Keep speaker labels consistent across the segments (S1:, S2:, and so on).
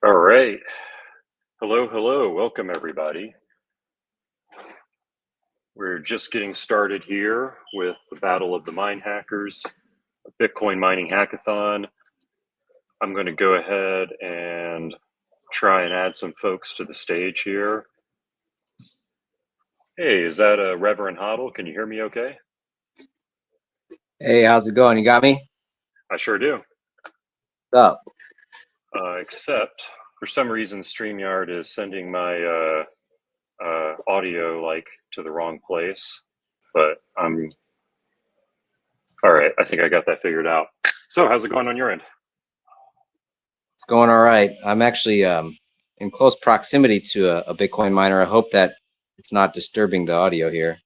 S1: All right. Hello, hello. Welcome, everybody. We're just getting started here with the Battle of the Mine Hackers, a Bitcoin mining hackathon. I'm going to go ahead and try and add some folks to the stage here. Hey, is that a Reverend Hoddle? Can you hear me okay?
S2: Hey, how's it going? You got me?
S1: I sure do.
S2: What's up?
S1: Except for some reason, StreamYard is sending my audio to the wrong place, but I'm all right. I think I got that figured out. So how's it going on your end?
S2: It's going all right. I'm actually in close proximity to a Bitcoin miner. I hope that it's not disturbing the audio here.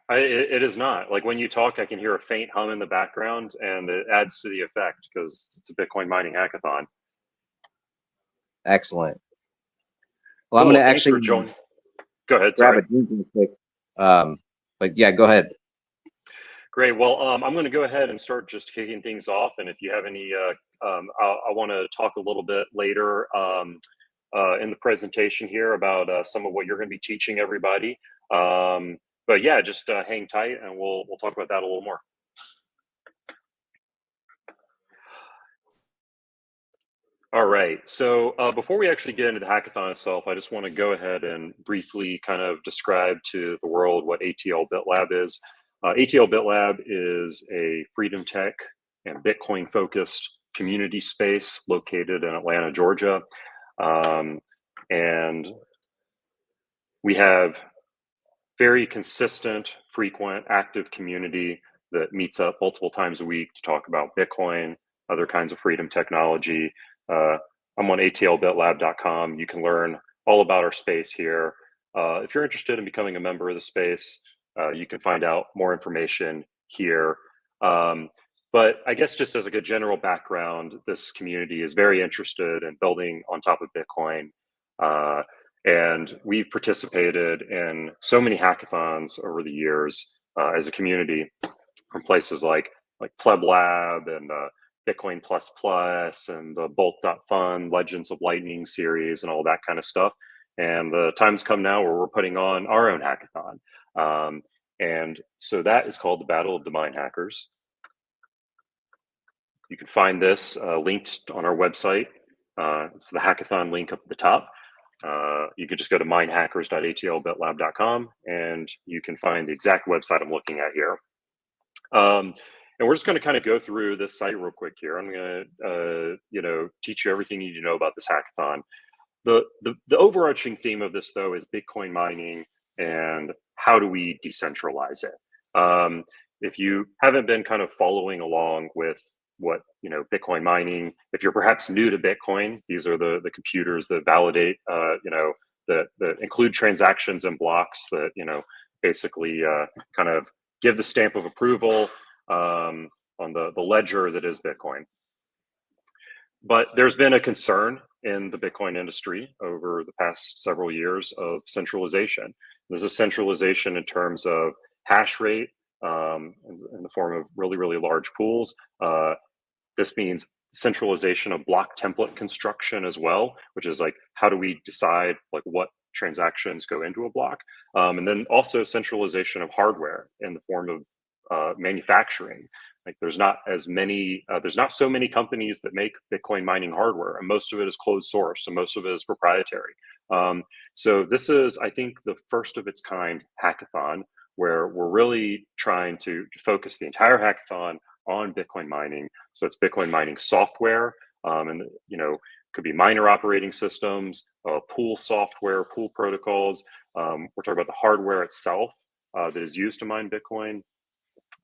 S1: It is not. Like when you talk, I can hear a faint hum in the background, and it adds to the effect because it's a Bitcoin mining hackathon.
S2: Excellent. Well,
S1: Cool.
S2: I'm going to
S1: Thanks for
S2: actually
S1: joining. Go ahead.
S2: grab
S1: Sorry.
S2: a drink real quick. But yeah, go ahead.
S1: Great. Well, I'm going to go ahead and start just kicking things off. And if you have any, I want to talk a little bit later in the presentation here about some of what you're going to be teaching everybody. But yeah, just hang tight, and we'll talk about that a little more. All right. So before we actually get into the hackathon itself, I just want to go ahead and briefly kind of describe to the world what ATL BitLab is. ATL BitLab is a freedom tech and Bitcoin focused community space located in Atlanta, Georgia. And we have very consistent, frequent, active community that meets up multiple times a week to talk about Bitcoin, other kinds of freedom technology. I'm on atlbitlab.com. You can learn all about our space here. If you're interested in becoming a member of the space, you can find out more information here. But I guess just as like a general background, this community is very interested in building on top of Bitcoin. And we've participated in so many hackathons over the years as a community, from places like Pleb Lab and Bitcoin Plus Plus and the Bolt.fun Legends of Lightning series and all that kind of stuff. And the time's come now where we're putting on our own hackathon. And so that is called the Battle of the Mine Hackers. You can find this linked on our website. It's the hackathon link up at the top. You could just go to minehackers.atlbitlab.com and you can find the exact website I'm looking at here. And we're just going to kind of go through this site real quick here. I'm going to, teach you everything you need to know about this hackathon. The overarching theme of this, though, is Bitcoin mining and how do we decentralize it. If you haven't been kind of following along with what Bitcoin mining, if you're perhaps new to Bitcoin, these are the computers that validate, that include transactions and blocks that basically kind of give the stamp of approval on the ledger that is Bitcoin. But there's been a concern in the Bitcoin industry over the past several years of centralization. There's a centralization in terms of hash rate in the form of really, really large pools. This means centralization of block template construction as well, which is like, how do we decide like what transactions go into a block? And then also centralization of hardware in the form of manufacturing. Like there's not so many companies that make Bitcoin mining hardware, and most of it is closed source, and most of it is proprietary. So this is, I think, the first of its kind hackathon where we're really trying to focus the entire hackathon on Bitcoin mining. So it's Bitcoin mining software, and could be miner operating systems, pool software, pool protocols. We're talking about the hardware itself that is used to mine Bitcoin,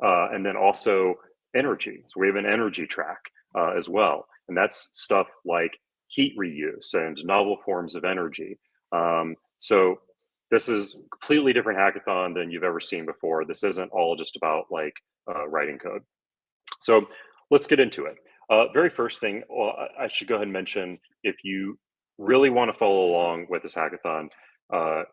S1: and then also energy. So we have an energy track as well, and that's stuff like heat reuse and novel forms of energy. So this is a completely different hackathon than you've ever seen before. This isn't all just about like writing code. So let's get into it. Very first thing, well, I should go ahead and mention, if you really want to follow along with this hackathon,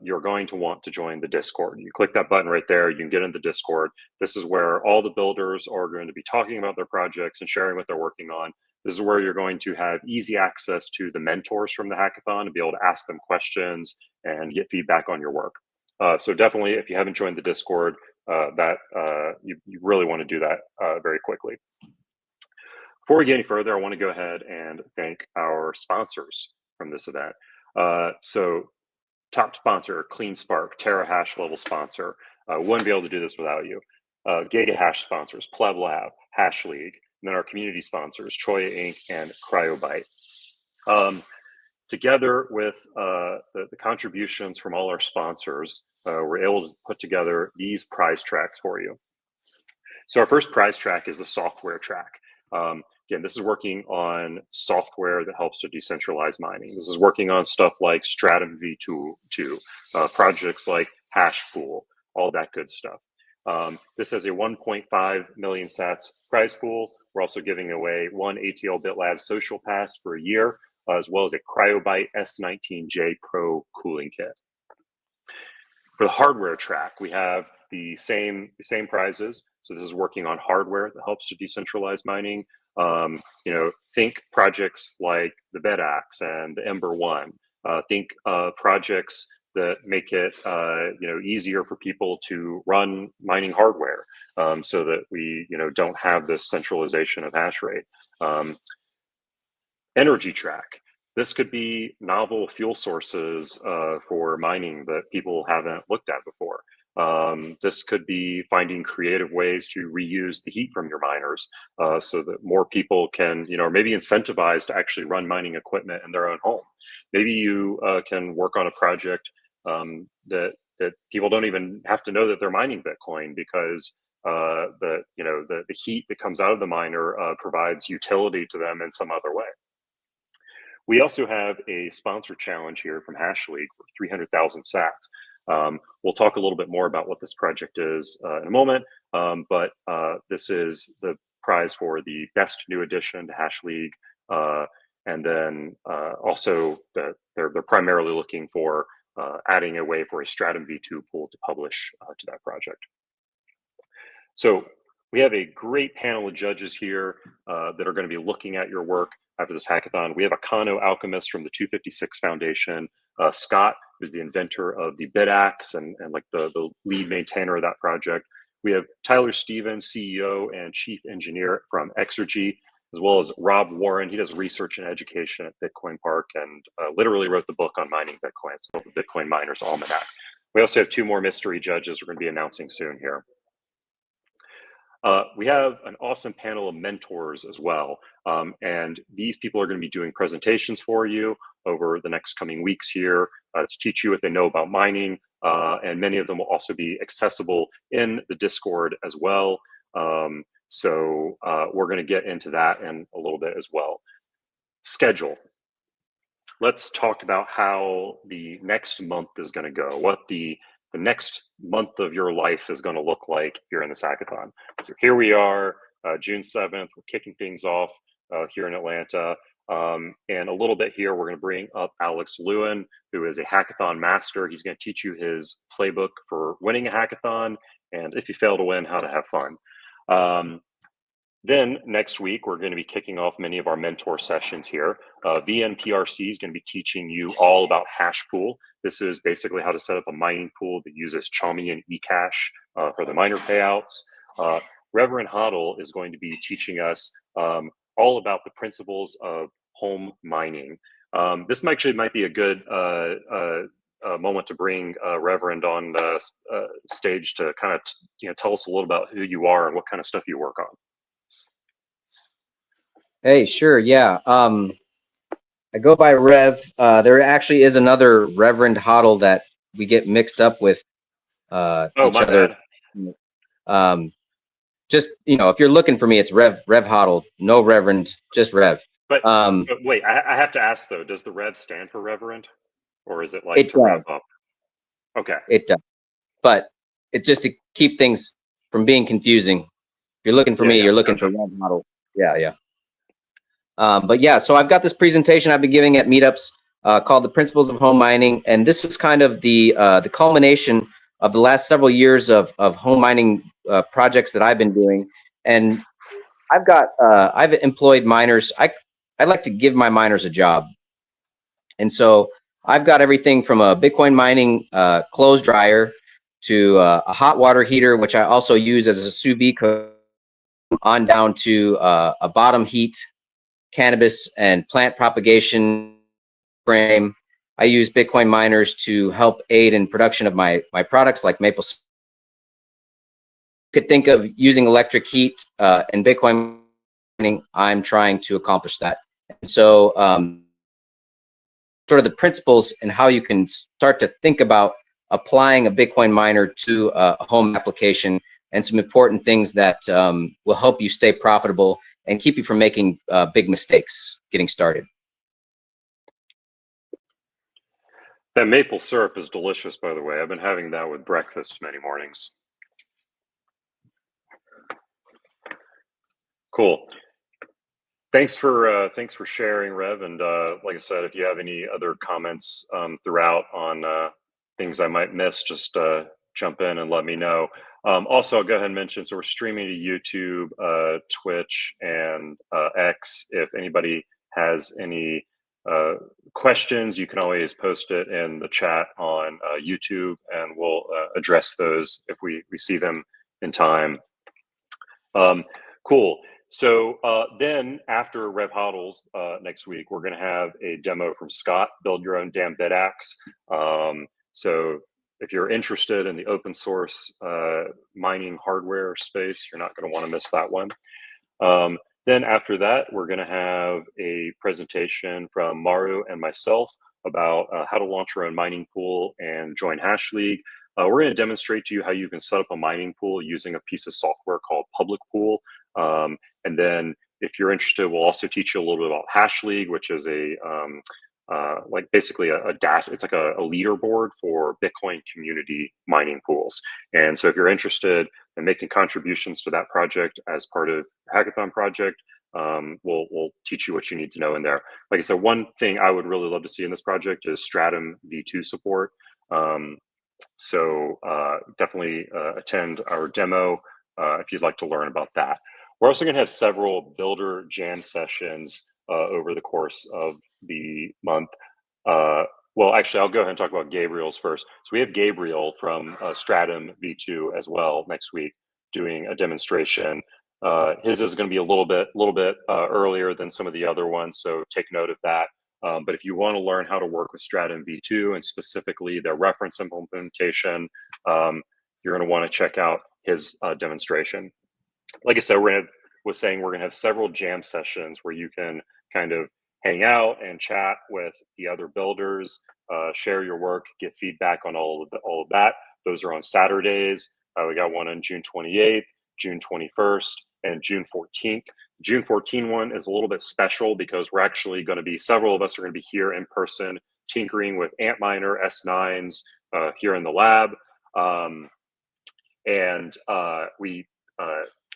S1: you're going to want to join the Discord. You click that button right there, you can get into Discord. This is where all the builders are going to be talking about their projects and sharing what they're working on. This is where you're going to have easy access to the mentors from the hackathon and be able to ask them questions and get feedback on your work. So definitely, if you haven't joined the Discord, you really want to do that very quickly. Before we get any further, I want to go ahead and thank our sponsors from this event. So top sponsor, CleanSpark, TeraHash level sponsor. Wouldn't be able to do this without you. GigaHash sponsors, Pleb Lab, Hash League, and then our community sponsors, Troya Inc. and CryoByte. Together with the contributions from all our sponsors, we're able to put together these prize tracks for you. So our first prize track is the software track. Again, this is working on software that helps to decentralize mining. This is working on stuff like Stratum V2, projects like Hashpool, all that good stuff. This has a 1.5 million sats prize pool. We're also giving away one ATL BitLab social pass for a year, as well as a CryoByte S19J Pro cooling kit. For the hardware track, we have the same prizes. So this is working on hardware that helps to decentralize mining. Think projects like the BedAxe and the Ember One. Think projects that make it easier for people to run mining hardware, so that we don't have this centralization of hash rate. Energy track. This could be novel fuel sources for mining that people haven't looked at before. This could be finding creative ways to reuse the heat from your miners, so that more people can, maybe incentivized to actually run mining equipment in their own home. Maybe you can work on a project that people don't even have to know that they're mining Bitcoin, because the heat that comes out of the miner provides utility to them in some other way. We also have a sponsor challenge here from Hash League for 300,000 sats. We'll talk a little bit more about what this project is in a moment, but this is the prize for the best new addition to Hash League, and then also they're primarily looking for adding a way for a Stratum V2 pool to publish to that project. So we have a great panel of judges here that are going to be looking at your work after this hackathon. We have a Kano alchemist from the 256 Foundation, Scott, who's the inventor of the BitAxe and like the lead maintainer of that project. We have Tyler Stevens, CEO and chief engineer from Exergy, as well as Rob Warren. He does research and education at Bitcoin Park and literally wrote the book on mining Bitcoin. It's called the Bitcoin Miners Almanac. We also have two more mystery judges we're going to be announcing soon here. We have an awesome panel of mentors as well. And these people are going to be doing presentations for you over the next coming weeks here to teach you what they know about mining. And many of them will also be accessible in the Discord as well. So we're going to get into that in a little bit as well. Schedule. Let's talk about how the next month is going to go, what the next month of your life is going to look like here in this hackathon. So here we are, June 7th, we're kicking things off here in Atlanta. And a little bit here, we're going to bring up Alex Lewin, who is a hackathon master. He's going to teach you his playbook for winning a hackathon, and if you fail to win, how to have fun. Then next week, we're going to be kicking off many of our mentor sessions here. VNPRC is going to be teaching you all about Hashpool. This is basically how to set up a mining pool that uses Chaumian and eCash for the miner payouts. Reverend Hoddle is going to be teaching us all about the principles of home mining. This actually might be a good moment to bring Reverend on the stage to kind of tell us a little about who you are and what kind of stuff you work on.
S2: Hey, sure, yeah. I go by Rev. There actually is another Reverend Hoddle that we get mixed up with each other. Just, if you're looking for me, it's Rev Hoddle. No Reverend, just Rev.
S1: But wait, I have to ask though, does the Rev stand for Reverend? Or is it like
S2: it
S1: to rev up? Okay.
S2: It does. But it's just to keep things from being confusing. If you're looking for me, you're looking for Rev Hoddle. Yeah. But yeah, so I've got this presentation I've been giving at meetups called The Principles of Home Mining. And this is kind of the culmination of the last several years of home mining projects that I've been doing. And I've employed miners. I like to give my miners a job. And so I've got everything from a Bitcoin mining clothes dryer to a hot water heater, which I also use as a sous vide cook, on down to a bottom heat cannabis and plant propagation frame. I use Bitcoin miners to help aid in production of my products like maple syrup. You could think of using electric heat and Bitcoin mining. I'm trying to accomplish that. And so sort of the principles and how you can start to think about applying a Bitcoin miner to a home application, and some important things that will help you stay profitable and keep you from making big mistakes getting started.
S1: That maple syrup is delicious, by the way. I've been having that with breakfast many mornings. Cool. Thanks for sharing, Rev. And like I said, if you have any other comments throughout on things I might miss, just jump in and let me know. Also, I'll go ahead and mention, so we're streaming to YouTube, Twitch, and X. If anybody has any questions, you can always post it in the chat on YouTube, and we'll address those if we see them in time. Cool. So then after Rev Hodls next week, we're going to have a demo from Scott, Build Your Own Damn Bidaxe. So if you're interested in the open source mining hardware space, you're not going to want to miss that one. Then after that, we're going to have a presentation from Maru and myself about how to launch your own mining pool and join Hash League. We're going to demonstrate to you how you can set up a mining pool using a piece of software called Public Pool. And then if you're interested, we'll also teach you a little bit about Hash League, which is a like basically a data, it's like a leaderboard for Bitcoin community mining pools. And so if you're interested in making contributions to that project as part of the hackathon project, we'll teach you what you need to know in there. Like I said, one thing I would really love to see in this project is Stratum v2 support. So definitely attend our demo if you'd like to learn about that. We're also going to have several builder jam sessions over the course of the month. Well, actually, I'll go ahead and talk about Gabriel's first. So we have Gabriel from Stratum v2 as well next week doing a demonstration. His is going to be a little bit earlier than some of the other ones, so take note of that. But if you want to learn how to work with Stratum v2 and specifically their reference implementation, you're going to want to check out his demonstration. Like I said, we're going to have several jam sessions where you can kind of hang out and chat with the other builders, share your work, get feedback on all of that. Those are on Saturdays. We got one on June 28th, June 21st, and June 14th. June 14 one is a little bit special because we're actually going to be, several of us are going to be here in person tinkering with Antminer S9s here in the lab. We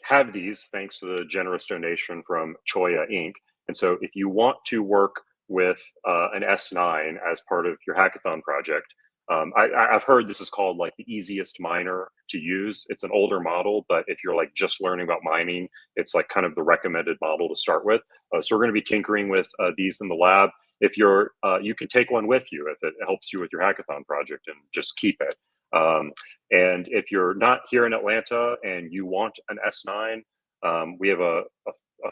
S1: have these thanks to the generous donation from Choya Inc. And so if you want to work with an S9 as part of your hackathon project, I've heard this is called like the easiest miner to use. It's an older model, but if you're like just learning about mining, it's like kind of the recommended model to start with. So we're going to be tinkering with these in the lab. If you're, you can take one with you if it helps you with your hackathon project and just keep it. And if you're not here in Atlanta and you want an S9, we have a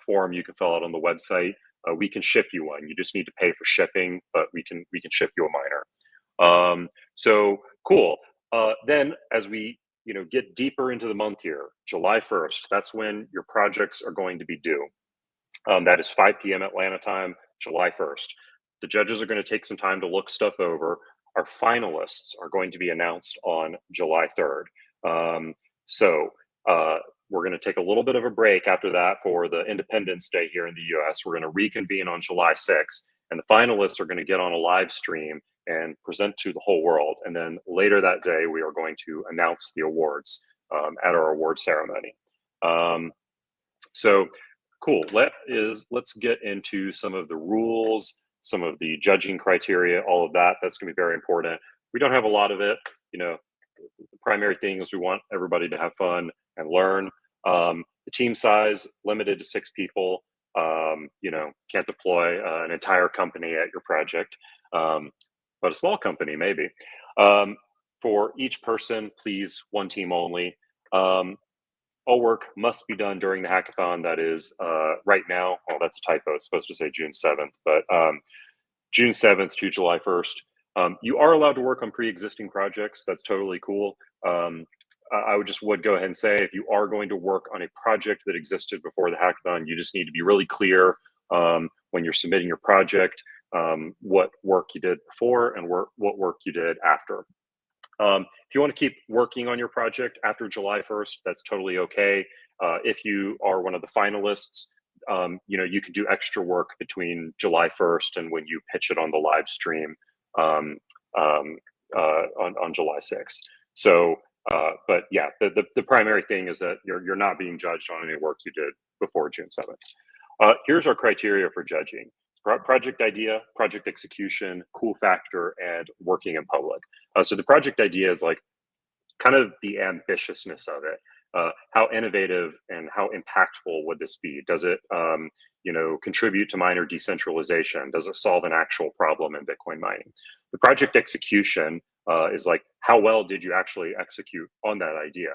S1: form you can fill out on the website. We can ship you one. You just need to pay for shipping, but we can ship you a miner. So cool. Then as we get deeper into the month here, July 1st, that's when your projects are going to be due. That is 5 p.m. Atlanta time, July 1st. The judges are going to take some time to look stuff over. Our finalists are going to be announced on July 3rd. We're going to take a little bit of a break after that for the Independence Day here in the US. We're going to reconvene on July 6th, and the finalists are going to get on a live stream and present to the whole world. And then later that day, we are going to announce the awards at our award ceremony. So cool. Let's get into some of the rules, some of the judging criteria, all of that. That's going to be very important. We don't have a lot of it. The primary thing is we want everybody to have fun and learn. The team size limited to 6 people. You know, can't deploy an entire company at your project, but a small company maybe. For each person, please, one team only. All work must be done during the hackathon. That is right now. Well, that's a typo. It's supposed to say June 7th, but June 7th to July 1st. You are allowed to work on pre-existing projects. That's totally cool. I would go ahead and say, if you are going to work on a project that existed before the hackathon, you just need to be really clear when you're submitting your project, what work you did before and what work you did after. If you want to keep working on your project after July 1st, that's totally okay. If you are one of the finalists, you know, you can do extra work between July 1st and when you pitch it on the live stream on July 6th. So, but yeah, the primary thing is that you're not being judged on any work you did before June 7th. Here's our criteria for judging: project idea, project execution, cool factor, and working in public. So the project idea is like kind of the ambitiousness of it. How innovative and how impactful would this be? Does it, you know, contribute to miner decentralization? Does it solve an actual problem in Bitcoin mining? The project execution is like, how well did you actually execute on that idea?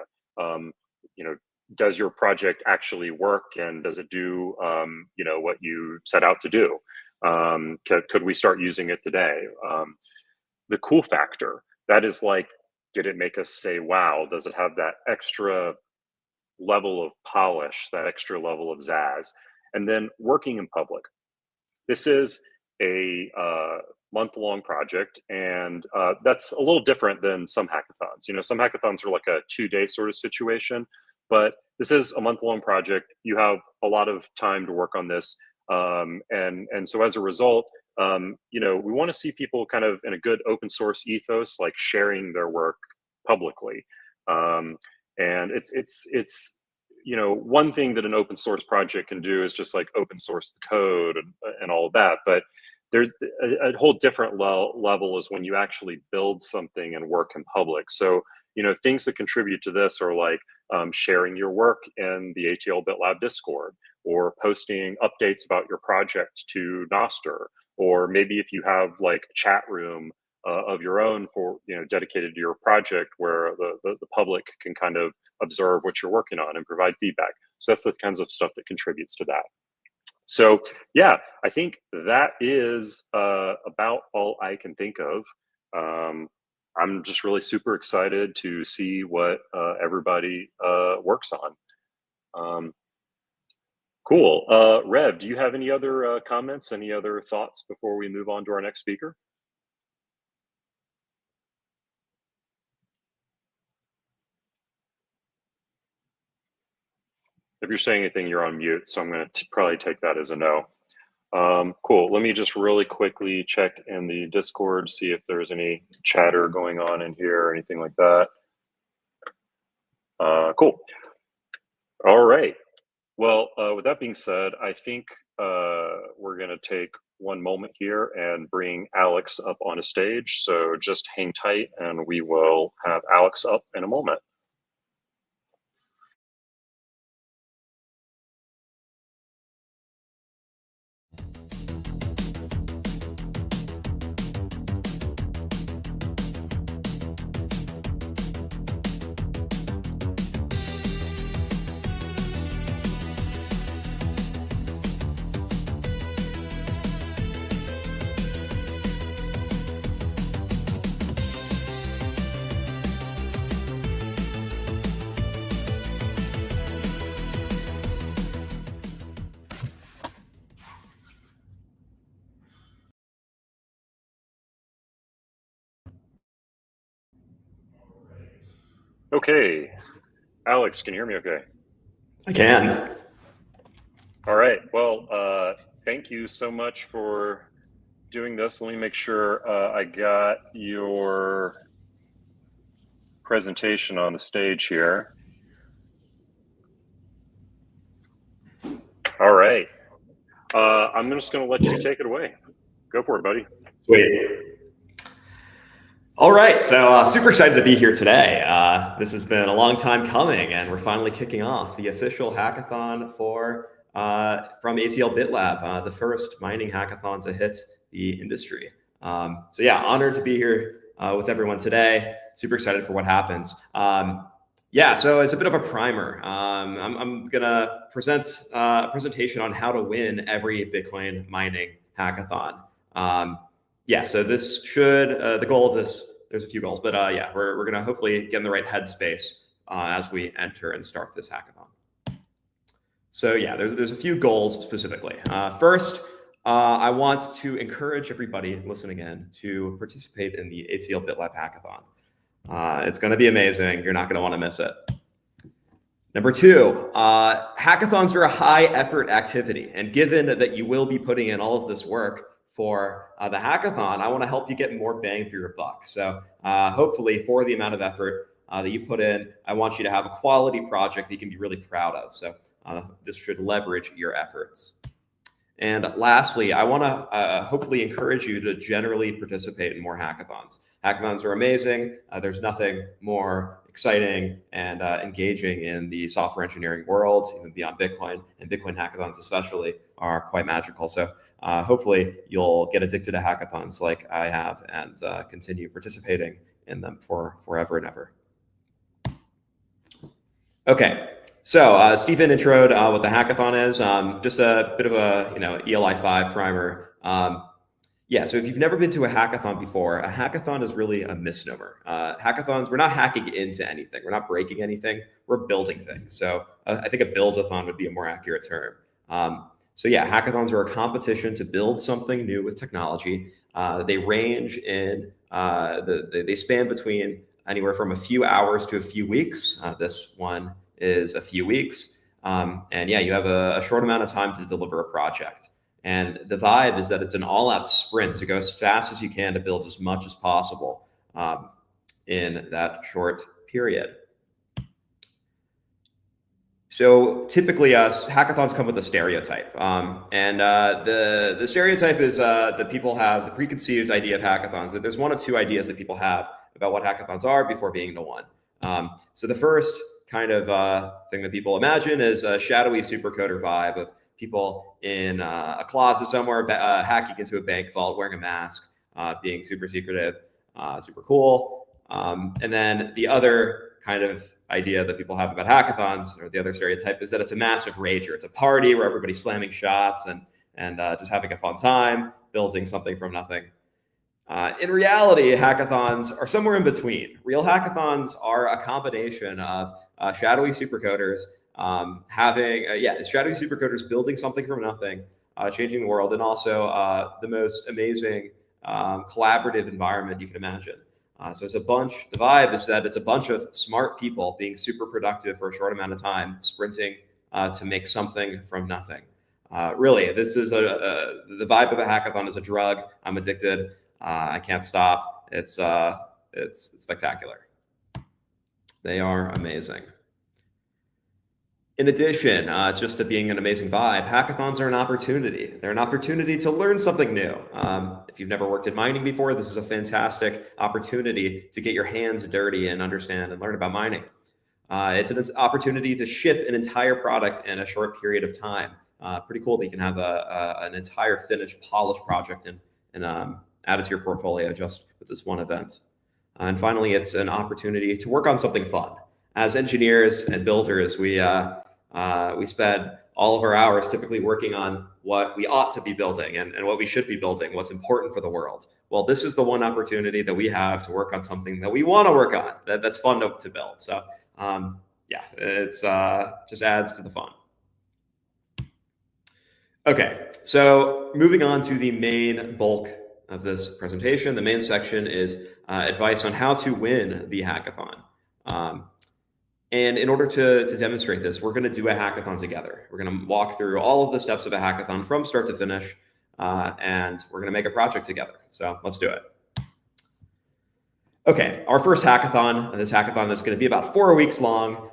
S1: You know, does your project actually work, and does it do, you know, what you set out to do? Could we start using it today? The cool factor, that is like, did it make us say, wow? Does it have that extra level of polish, that extra level of zazz? And then working in public. This is a month-long project, and that's a little different than some hackathons. You know, some hackathons are like a 2-day sort of situation, but this is a month-long project. You have a lot of time to work on this, and so as a result, you know, we want to see people kind of in a good open source ethos, like sharing their work publicly. And it's you know, one thing that an open source project can do is just like open source the code and all of that, but there's a whole different level is when you actually build something and work in public. So, you know, things that contribute to this are like sharing your work in the ATL BitLab Discord, or posting updates about your project to Noster, or maybe if you have like a chat room of your own for, you know, dedicated to your project, where the public can kind of observe what you're working on and provide feedback. So that's the kinds of stuff that contributes to that. So yeah, I think that is about all I can think of. I'm just really super excited to see what everybody works on. Cool. Rev, do you have any other comments, any other thoughts before we move on to our next speaker? If you're saying anything, you're on mute, so I'm going to probably take that as a no. Cool. Let me just really quickly check in the Discord, see if there's any chatter going on in here or anything like that. Cool. All right. Well, with that being said, I think we're going to take one moment here and bring Alex up on a stage. So just hang tight and we will have Alex up in a moment. Okay. Alex, can you hear me okay?
S3: I can.
S1: All right. Well, thank you so much for doing this. Let me make sure I got your presentation on the stage here. All right. I'm just going to let you take it away. Go for it, buddy.
S3: Sweet. All right, so super excited to be here today. This has been a long time coming, and we're finally kicking off the official hackathon from ATL BitLab, the first mining hackathon to hit the industry. So yeah, honored to be here with everyone today. Super excited for what happens. Yeah, so as a bit of a primer, I'm gonna present a presentation on how to win every Bitcoin mining hackathon. Yeah, so this should, the goal of this, there's a few goals, but yeah, we're gonna hopefully get in the right headspace as we enter and start this hackathon. So yeah, there's a few goals specifically. First, I want to encourage everybody listening in to participate in the ATL BitLab hackathon. It's gonna be amazing. You're not gonna wanna miss it. Number two, hackathons are a high effort activity. And given that you will be putting in all of this work for the hackathon, I want to help you get more bang for your buck. So hopefully for the amount of effort that you put in, I want you to have a quality project that you can be really proud of. So this should leverage your efforts. And lastly, I want to hopefully encourage you to generally participate in more hackathons. Hackathons are amazing. There's nothing more exciting and engaging in the software engineering world, even beyond Bitcoin, and Bitcoin hackathons especially are quite magical. So hopefully you'll get addicted to hackathons like I have and continue participating in them for forever and ever. Okay. So Stephen introed what the hackathon is. Just a bit of a ELI 5 primer. Yeah, so if you've never been to a hackathon before, a hackathon is really a misnomer. Hackathons, we're not hacking into anything. We're not breaking anything. We're building things. So I think a build-a-thon would be a more accurate term. So yeah, hackathons are a competition to build something new with technology. They range in, they span between anywhere from a few hours to a few weeks. This one is a few weeks. And yeah, you have a short amount of time to deliver a project. And the vibe is that it's an all-out sprint to go as fast as you can to build as much as possible in that short period. So typically, hackathons come with a stereotype. The stereotype is that people have the preconceived idea of hackathons, that there's one of two ideas that people have about what hackathons are before being to one. So the first kind of thing that people imagine is a shadowy supercoder vibe of people in a closet somewhere hacking into a bank vault, wearing a mask, being super secretive, super cool. And then the other kind of idea that people have about hackathons, or the other stereotype, is that it's a massive rager. It's a party where everybody's slamming shots and just having a fun time, building something from nothing. In reality, hackathons are somewhere in between. Real hackathons are a combination of shadowy supercoders shadowy supercoders building something from nothing, changing the world, and also the most amazing collaborative environment you can imagine. So the vibe is that it's a bunch of smart people being super productive for a short amount of time, sprinting to make something from nothing. Really, this is the vibe of a hackathon is a drug. I'm addicted. I can't stop. It's spectacular. They are amazing. In addition, just to being an amazing vibe, hackathons are an opportunity. They're an opportunity to learn something new. If you've never worked in mining before, this is a fantastic opportunity to get your hands dirty and understand and learn about mining. It's an opportunity to ship an entire product in a short period of time. Pretty cool that you can have an entire finished, polished project and add it to your portfolio just with this one event. And finally, it's an opportunity to work on something fun. As engineers and builders, we spend all of our hours typically working on what we ought to be building and what we should be building, what's important for the world. Well, this is the one opportunity that we have to work on something that we want to work on, that's fun to build. So yeah, it's just adds to the fun. Okay, so moving on to the main bulk of this presentation. The main section is advice on how to win the hackathon. And in order to demonstrate this, we're going to do a hackathon together. We're going to walk through all of the steps of a hackathon from start to finish, and we're going to make a project together. So let's do it. Okay, our first hackathon. This hackathon is going to be about 4 weeks long.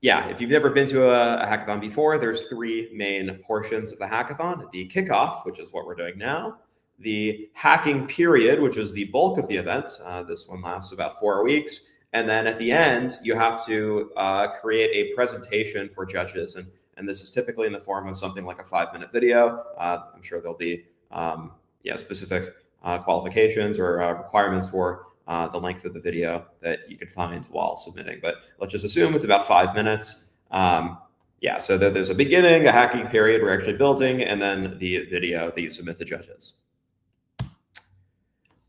S3: Yeah, if you've never been to a hackathon before, there's 3 main portions of the hackathon: the kickoff, which is what we're doing now, the hacking period, which is the bulk of the event. This one lasts about 4 weeks. And then at the end, you have to create a presentation for judges. And this is typically in the form of something like a 5-minute video. I'm sure there'll be specific qualifications or requirements for the length of the video that you can find while submitting. But let's just assume it's about 5 minutes. So there's a beginning, a hacking period we're actually building, and then the video that you submit to judges.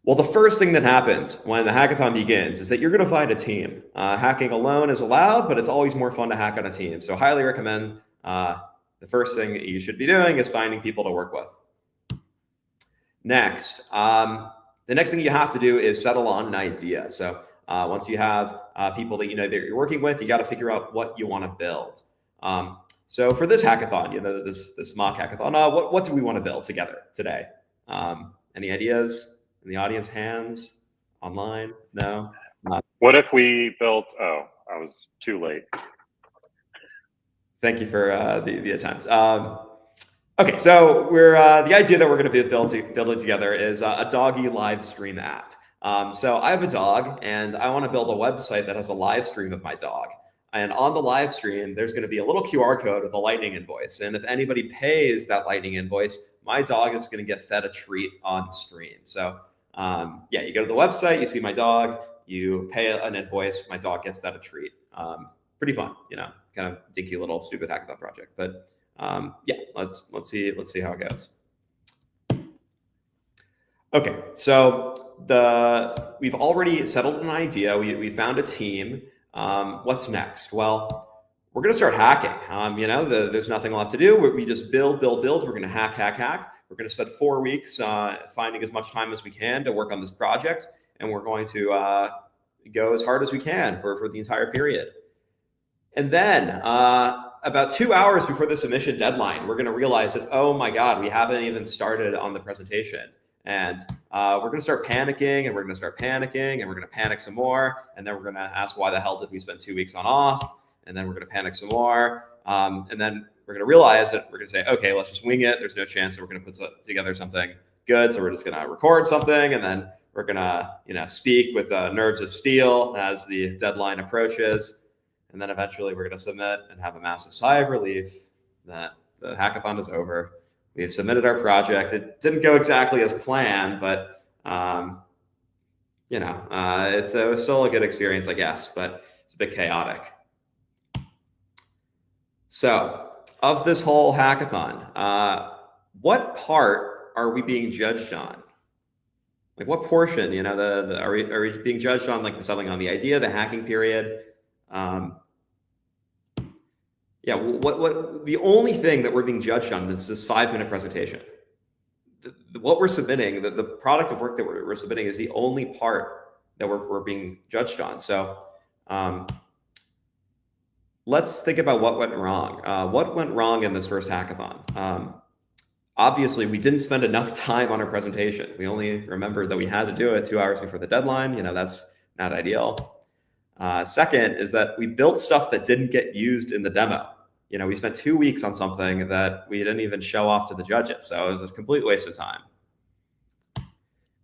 S3: Well, the first thing that happens when the hackathon begins is that you're going to find a team. Hacking alone is allowed, but it's always more fun to hack on a team. So highly recommend the first thing that you should be doing is finding people to work with. Next, the next thing you have to do is settle on an idea. So once you have people that that you're working with, you got to figure out what you want to build. So for this hackathon, this mock hackathon, what do we want to build together today? Any ideas? In the audience, hands, online? No?
S1: What if we built, I was too late.
S3: Thank you for the attempt. Okay, so we're the idea that we're going to be building together is a doggy live stream app. So I have a dog, and I want to build a website that has a live stream of my dog. And on the live stream, there's going to be a little QR code with a Lightning invoice. And if anybody pays that Lightning invoice, my dog is going to get fed a treat on stream. So you go to the website, you see my dog, you pay an invoice, my dog gets fed a treat. Pretty fun, kind of dinky little stupid hackathon project. But let's see how it goes. Okay, so we've already settled an idea. We found a team. What's next? Well, we're going to start hacking. There's nothing left to do. We just build. We're going to hack. We're going to spend 4 weeks finding as much time as we can to work on this project, and we're going to go as hard as we can for the entire period. And then about 2 hours before the submission deadline, we're going to realize that, oh my God, we haven't even started on the presentation. And we're going to start panicking, and we're going to start panicking, and we're going to panic some more. And then we're going to ask, why the hell did we spend 2 weeks on off? And then we're going to panic some more. And then we're going to realize that we're going to say, okay, let's just wing it. There's no chance that we're going to put together something good. So we're just going to record something. And then we're going to, speak with nerves of steel as the deadline approaches. And then eventually we're going to submit and have a massive sigh of relief that the hackathon is over. We've submitted our project. It didn't go exactly as planned, but it's still a good experience, I guess, but it's a bit chaotic. So of this whole hackathon, what part are we being judged on? Like what portion, are we being judged on, like the settling on the idea, the hacking period? What the only thing that we're being judged on is this 5-minute presentation. What we're submitting, the product of work that we're submitting is the only part that we're being judged on. So let's think about what went wrong. What went wrong in this first hackathon? Obviously, we didn't spend enough time on our presentation. We only remembered that we had to do it 2 hours before the deadline. That's not ideal. Second is that we built stuff that didn't get used in the demo. We spent 2 weeks on something that we didn't even show off to the judges. So it was a complete waste of time.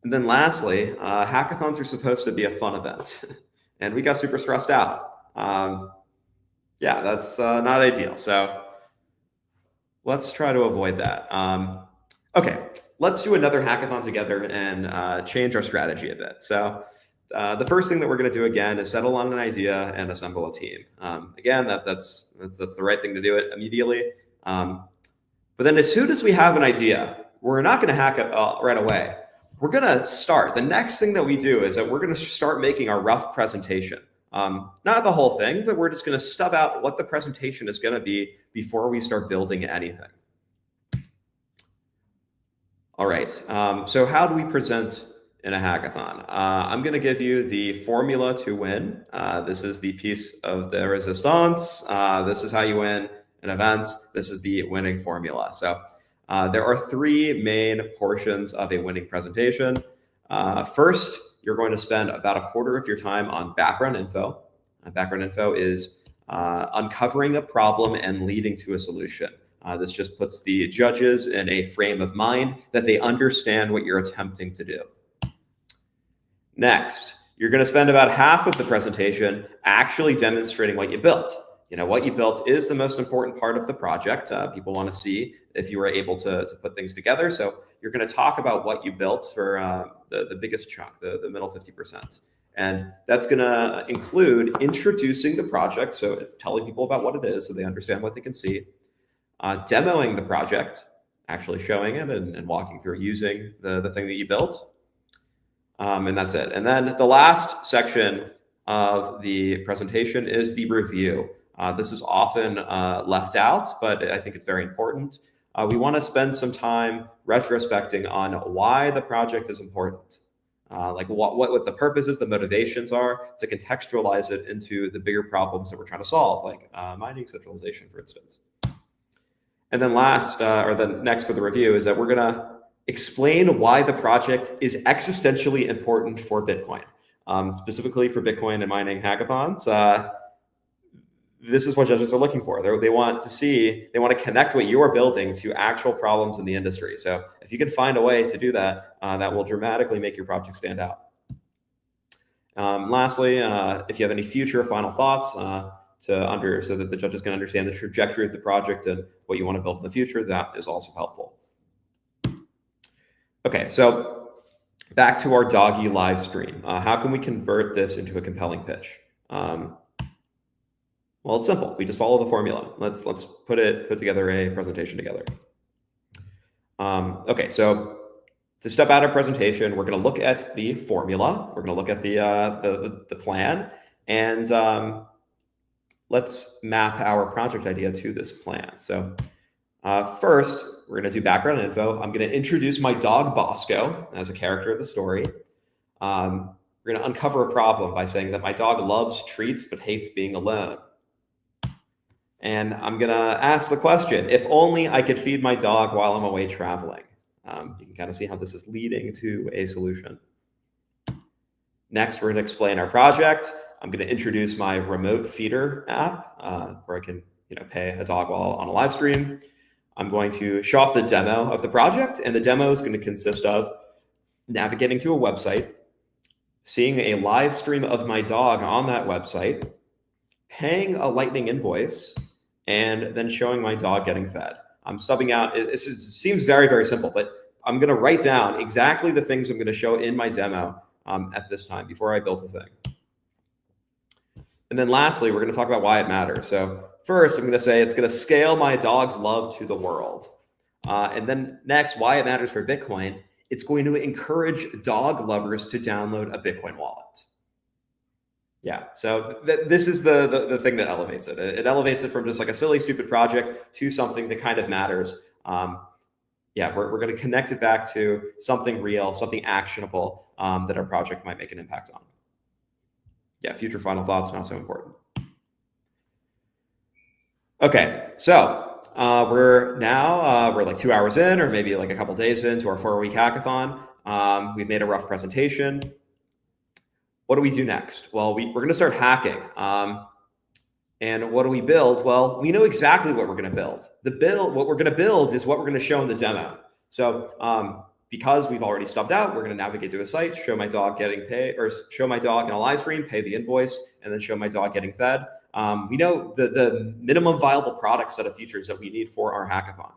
S3: And then lastly, hackathons are supposed to be a fun event. And we got super stressed out. That's not ideal. So let's try to avoid that. Okay, let's do another hackathon together and change our strategy a bit. So the first thing that we're going to do again is settle on an idea and assemble a team. Again, that's the right thing to do it immediately. But then as soon as we have an idea, we're not going to hack it right away. We're going to start. The next thing that we do is that we're going to start making our rough presentation. Not the whole thing, but we're just going to stub out what the presentation is going to be before we start building anything. All right. So how do we present in a hackathon? I'm going to give you the formula to win. This is the piece of the resistance. This is how you win an event. This is the winning formula. So there are 3 main portions of a winning presentation. First, you're going to spend about 1/4 of your time on background info. Background info is uncovering a problem and leading to a solution. This just puts the judges in a frame of mind that they understand what you're attempting to do. Next, you're going to spend about half of the presentation actually demonstrating what you built. What you built is the most important part of the project. People want to see if you were able to put things together. So you're going to talk about what you built for the biggest chunk, the middle 50%. And that's going to include introducing the project, so telling people about what it is so they understand what they can see, demoing the project, actually showing it and walking through using the thing that you built. And that's it. And then the last section of the presentation is the review. This is often left out, but I think it's very important. We want to spend some time retrospecting on why the project is important, like what the purposes, the motivations are, to contextualize it into the bigger problems that we're trying to solve, like mining centralization, for instance. And then last, or the next for the review, is that we're going to explain why the project is existentially important for Bitcoin, specifically for Bitcoin and mining hackathons. This is what judges are looking for. They want to connect what you are building to actual problems in the industry. So if you can find a way to do that, that will dramatically make your project stand out. Lastly, if you have any future final thoughts so that the judges can understand the trajectory of the project and what you want to build in the future, that is also helpful. Okay, so back to our doggy live stream. How can we convert this into a compelling pitch? Well, it's simple. We just follow the formula. Let's put together a presentation together. Okay, so to step out of presentation, we're going to look at the formula. We're going to look at the plan, and let's map our project idea to this plan. So first, we're going to do background info. I'm going to introduce my dog Bosco as a character of the story. We're going to uncover a problem by saying that my dog loves treats but hates being alone. And I'm going to ask the question, if only I could feed my dog while I'm away traveling. You can kind of see how this is leading to a solution. Next, we're going to explain our project. I'm going to introduce my remote feeder app where I can pay a dog while on a live stream. I'm going to show off the demo of the project, and the demo is going to consist of navigating to a website, seeing a live stream of my dog on that website, paying a Lightning invoice, and then showing my dog getting fed. I'm stubbing out, it seems very, very simple, but I'm going to write down exactly the things I'm going to show in my demo at this time before I build a thing. And then lastly, we're going to talk about why it matters. So first, I'm going to say it's going to scale my dog's love to the world. And then next, why it matters for Bitcoin. It's going to encourage dog lovers to download a Bitcoin wallet. Yeah, so this is the thing that elevates it. It elevates it from just like a silly, stupid project to something that kind of matters. Yeah, we're going to connect it back to something real, something actionable that our project might make an impact on. Yeah, future final thoughts, not so important. Okay, so we're like 2 hours in, or maybe like a couple days into our 4-week hackathon. We've made a rough presentation. What do we do next? Well, we're going to start hacking. And what do we build? Well, we know exactly what we're going to build. What we're going to build is what we're going to show in the demo. So because we've already stubbed out, we're going to navigate to a site, show my dog getting paid, or show my dog in a live stream, pay the invoice, and then show my dog getting fed. We know the minimum viable product set of features that we need for our hackathon,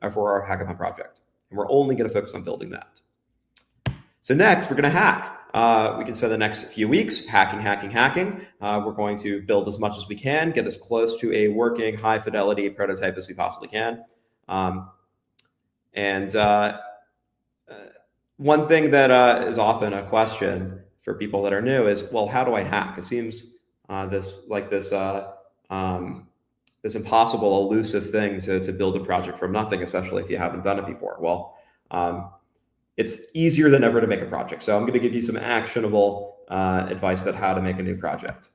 S3: or for our hackathon project. And we're only going to focus on building that. So next, we're going to hack. We can spend the next few weeks hacking. We're going to build as much as we can, get as close to a working high fidelity prototype as we possibly can. One thing that is often a question for people that are new is, well, how do I hack? It seems this impossible, elusive thing to build a project from nothing, especially if you haven't done it before. Well, it's easier than ever to make a project. So I'm going to give you some actionable advice about how to make a new project.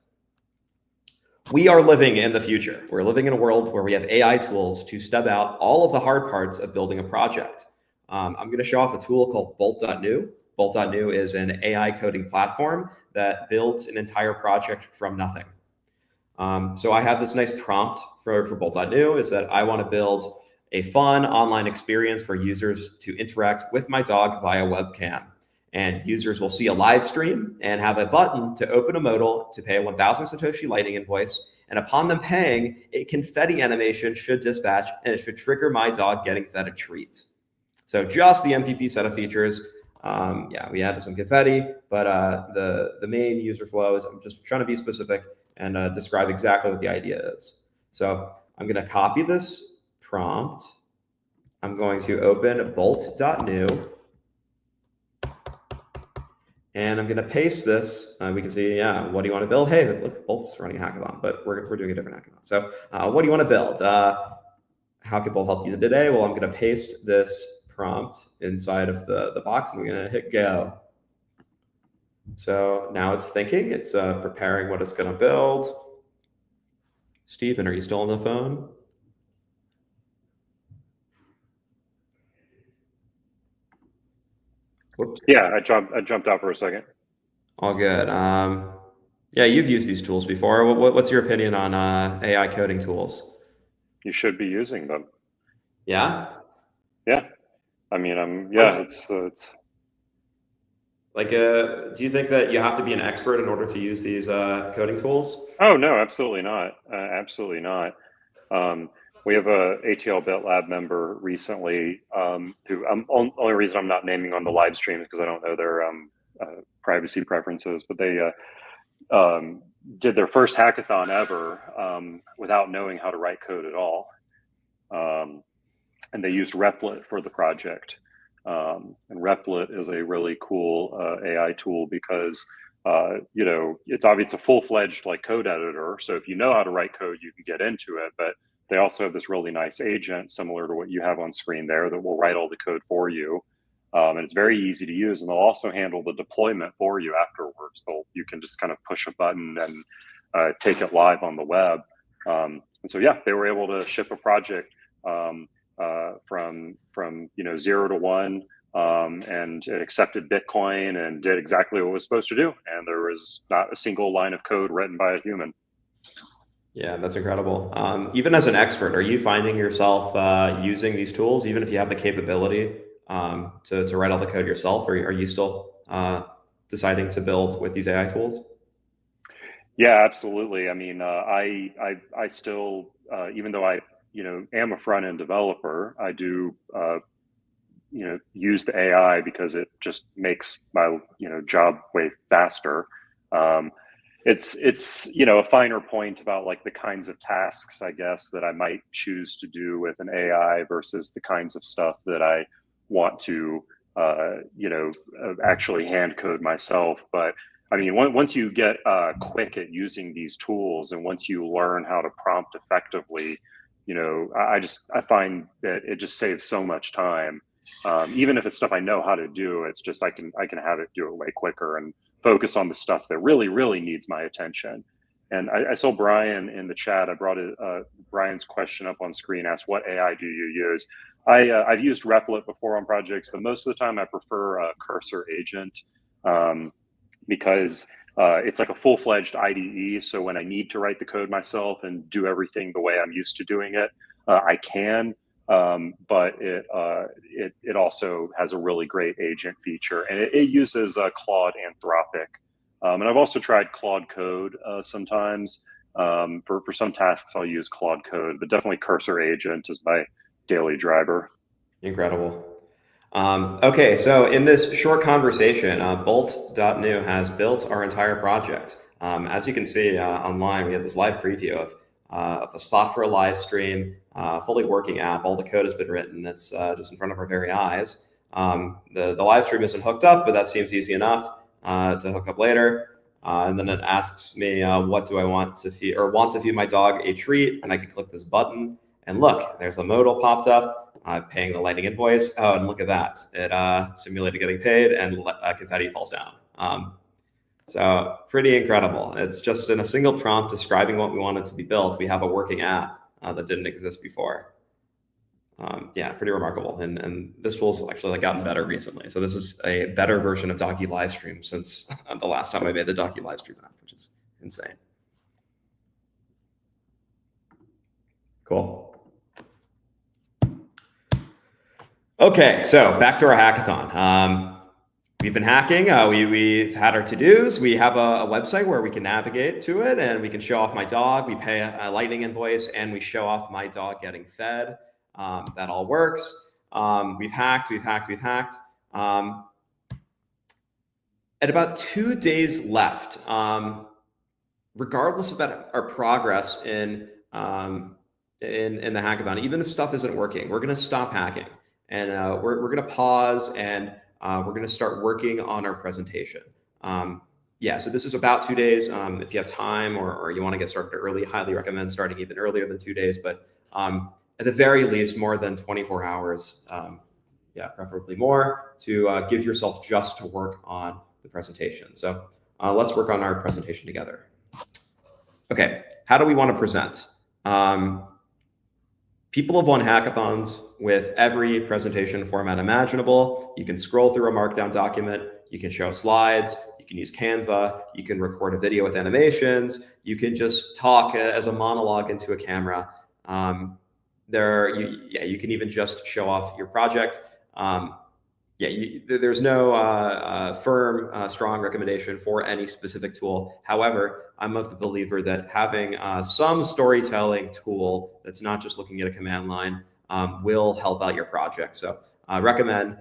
S3: We are living in the future. We're living in a world where we have AI tools to stub out all of the hard parts of building a project. I'm going to show off a tool called Bolt.new. Bolt.new is an AI coding platform that builds an entire project from nothing. So I have this nice prompt for Bolt.new, is that I want to build a fun online experience for users to interact with my dog via webcam. And users will see a live stream and have a button to open a modal to pay a 1,000 Satoshi Lightning invoice. And upon them paying, a confetti animation should dispatch, and it should trigger my dog getting fed a treat. So just the MVP set of features. Yeah, we added some confetti, but the main user flow is, I'm just trying to be specific and describe exactly what the idea is. So I'm going to copy this prompt. I'm going to open bolt.new. And I'm going to paste this. We can see, yeah, what do you want to build? Hey, look, Bolt's running a hackathon, but we're doing a different hackathon. So what do you want to build? How can Bolt help you today? Well, I'm going to paste this prompt inside of the box, and we're going to hit go. So now it's thinking. It's preparing what it's going to build. Stephen, are you still on the phone? Whoops.
S1: Yeah, I jumped out for a second.
S3: All good. Yeah, you've used these tools before. What's your opinion on AI coding tools?
S1: You should be using them.
S3: Yeah.
S1: Yeah. I mean, yeah, it's
S3: like, do you think that you have to be an expert in order to use these coding tools?
S1: Oh, no, absolutely not. Absolutely not. We have a ATL Bit Lab member recently who only reason I'm not naming on the live stream is because I don't know their privacy preferences, but they did their first hackathon ever without knowing how to write code at all. And they used Replit for the project. And Replit is a really cool AI tool because you know, it's a full-fledged like code editor. So if you know how to write code, you can get into it. But they also have this really nice agent similar to what you have on screen there that will write all the code for you. And it's very easy to use. And they'll also handle the deployment for you afterwards. You can just kind of push a button and take it live on the web. And so, yeah, they were able to ship a project from 0 to 1. And it accepted Bitcoin and did exactly what it was supposed to do. And there was not a single line of code written by a human.
S3: Yeah, that's incredible. Even as an expert, are you finding yourself using these tools, even if you have the capability to write all the code yourself, or are you still deciding to build with these AI tools?
S1: Yeah, absolutely. I mean, I still, even though I, am a front end developer, I do, use the AI because it just makes my, job way faster. It's a finer point about like the kinds of tasks, I guess, that I might choose to do with an AI versus the kinds of stuff that I want to, actually hand code myself. But I mean, once you get quick at using these tools, and once you learn how to prompt effectively, I find that it just saves so much time. Even if it's stuff I know how to do, it's just I can have it do it way quicker and focus on the stuff that really, really needs my attention. And I saw Brian in the chat. I brought Brian's question up on screen, asked, what AI do you use? I've used Replit before on projects, but most of the time I prefer a Cursor agent because it's like a full-fledged IDE. So when I need to write the code myself and do everything the way I'm used to doing it, I can. But it also has a really great agent feature, and it uses Claude Anthropic. And I've also tried Claude Code sometimes. For some tasks, I'll use Claude Code, but definitely Cursor Agent is my daily driver.
S3: Incredible. Okay, so in this short conversation, Bolt.new has built our entire project. As you can see online, we have this live preview of a spot for a live stream, fully working app. All the code has been written. It's just in front of our very eyes. The live stream isn't hooked up, but that seems easy enough to hook up later. And then it asks me, what do I want to feed, or want to feed my dog a treat? And I can click this button, and look, there's a modal popped up. Paying the Lightning invoice. Oh, and look at that. It simulated getting paid, and confetti falls down. So pretty incredible. It's just in a single prompt describing what we wanted to be built. We have a working app that didn't exist before. Yeah, pretty remarkable. And this tool's actually gotten better recently. So this is a better version of Doggy Livestream since the last time I made the Doggy Livestream app, which is insane. Cool. Okay, so back to our hackathon. We've been hacking. We've had our to-dos. We have a website where we can navigate to it, and we can show off my dog. We pay a Lightning invoice, and we show off my dog getting fed. That all works. We've hacked. At about 2 days left, regardless of our progress in the hackathon, even if stuff isn't working, we're going to stop hacking, and we're going to pause, and we're going to start working on our presentation. Yeah, so this is about 2 days. If you have time or you want to get started early, highly recommend starting even earlier than 2 days, but at the very least, more than 24 hours. Yeah, preferably more, to give yourself just to work on the presentation. So let's work on our presentation together. Okay, how do we want to present? People have won hackathons with every presentation format imaginable. You can scroll through a markdown document. You can show slides. You can use Canva. You can record a video with animations. You can just talk as a monologue into a camera. You can even just show off your project. There's no firm, strong recommendation for any specific tool. However, I'm of the believer that having some storytelling tool that's not just looking at a command line will help out your project. So I recommend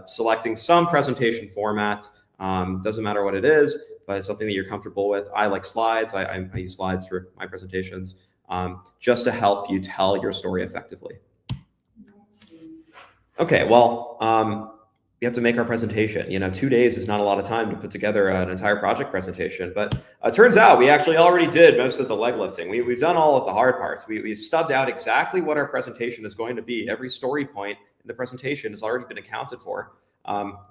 S3: selecting some presentation format. Doesn't matter what it is, but it's something that you're comfortable with. I like slides. I use slides for my presentations just to help you tell your story effectively. Okay, well, we have to make our presentation. 2 days is not a lot of time to put together an entire project presentation, but it turns out we actually already did most of the leg lifting. We've done all of the hard parts. We've stubbed out exactly what our presentation is going to be. Every story point in the presentation has already been accounted for.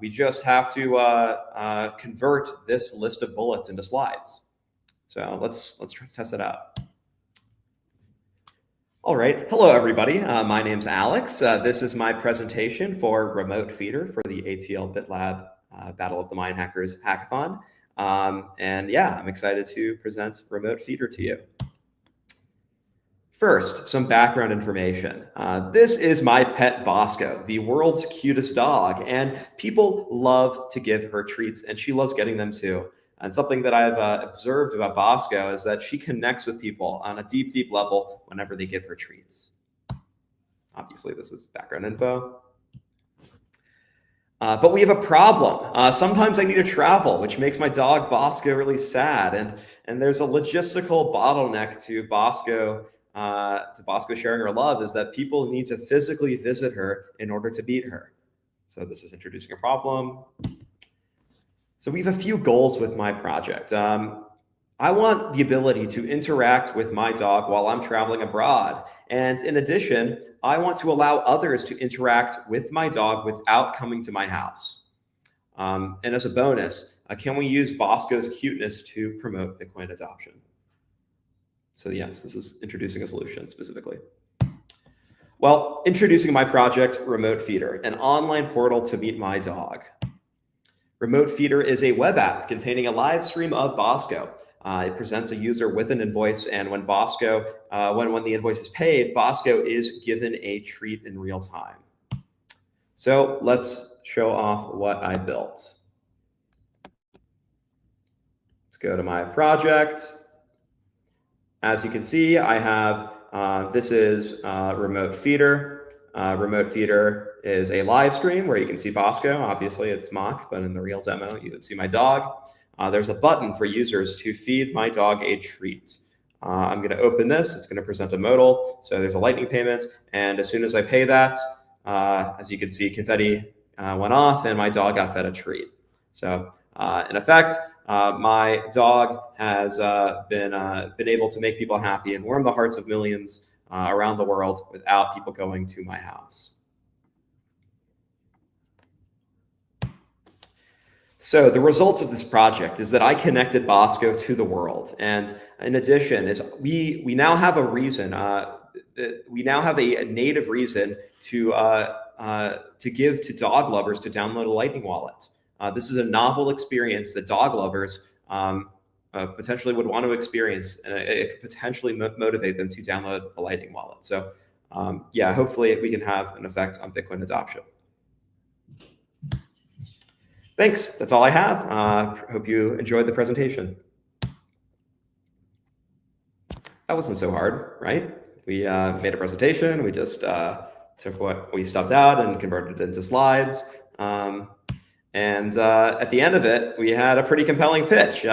S3: We just have to convert this list of bullets into slides. So let's test it out. All right. Hello, everybody. My name's Alex. This is my presentation for Remote Feeder for the ATL BitLab Battle of the Mind Hackers Hackathon. And yeah, I'm excited to present Remote Feeder to you. First, some background information. This is my pet Bosco, the world's cutest dog, and people love to give her treats, and she loves getting them too. And something that I've observed about Bosco is that she connects with people on a deep, deep level whenever they give her treats. Obviously, this is background info. But we have a problem. Sometimes I need to travel, which makes my dog Bosco really sad. And there's a logistical bottleneck to Bosco sharing her love, is that people need to physically visit her in order to beat her. So this is introducing a problem. So we have a few goals with my project. I want the ability to interact with my dog while I'm traveling abroad. And in addition, I want to allow others to interact with my dog without coming to my house. And as a bonus, can we use Bosco's cuteness to promote Bitcoin adoption? So yes, this is introducing a solution specifically. Well, introducing my project, Remote Feeder, an online portal to meet my dog. Remote Feeder is a web app containing a live stream of Bosco. It presents a user with an invoice, and when the invoice is paid, Bosco is given a treat in real time. So let's show off what I built. Let's go to my project. As you can see, I have, this is Remote Feeder. Remote Feeder is a live stream where you can see Bosco. Obviously, it's mock, but in the real demo, you would see my dog. There's a button for users to feed my dog a treat. I'm going to open this. It's going to present a modal. So there's a Lightning payment. And as soon as I pay that, as you can see, confetti went off and my dog got fed a treat. So in effect, my dog has been able to make people happy and warm the hearts of millions around the world without people going to my house. So the results of this project is that I connected Bosco to the world. And in addition, we now have a reason, we now have a native reason to give to dog lovers to download a Lightning wallet. This is a novel experience that dog lovers potentially would want to experience, and it could potentially motivate them to download a Lightning wallet. So yeah, hopefully we can have an effect on Bitcoin adoption. Thanks. That's all I have. Hope you enjoyed the presentation. That wasn't so hard, right? We made a presentation. We just took what we stubbed out and converted it into slides. And at the end of it, we had a pretty compelling pitch.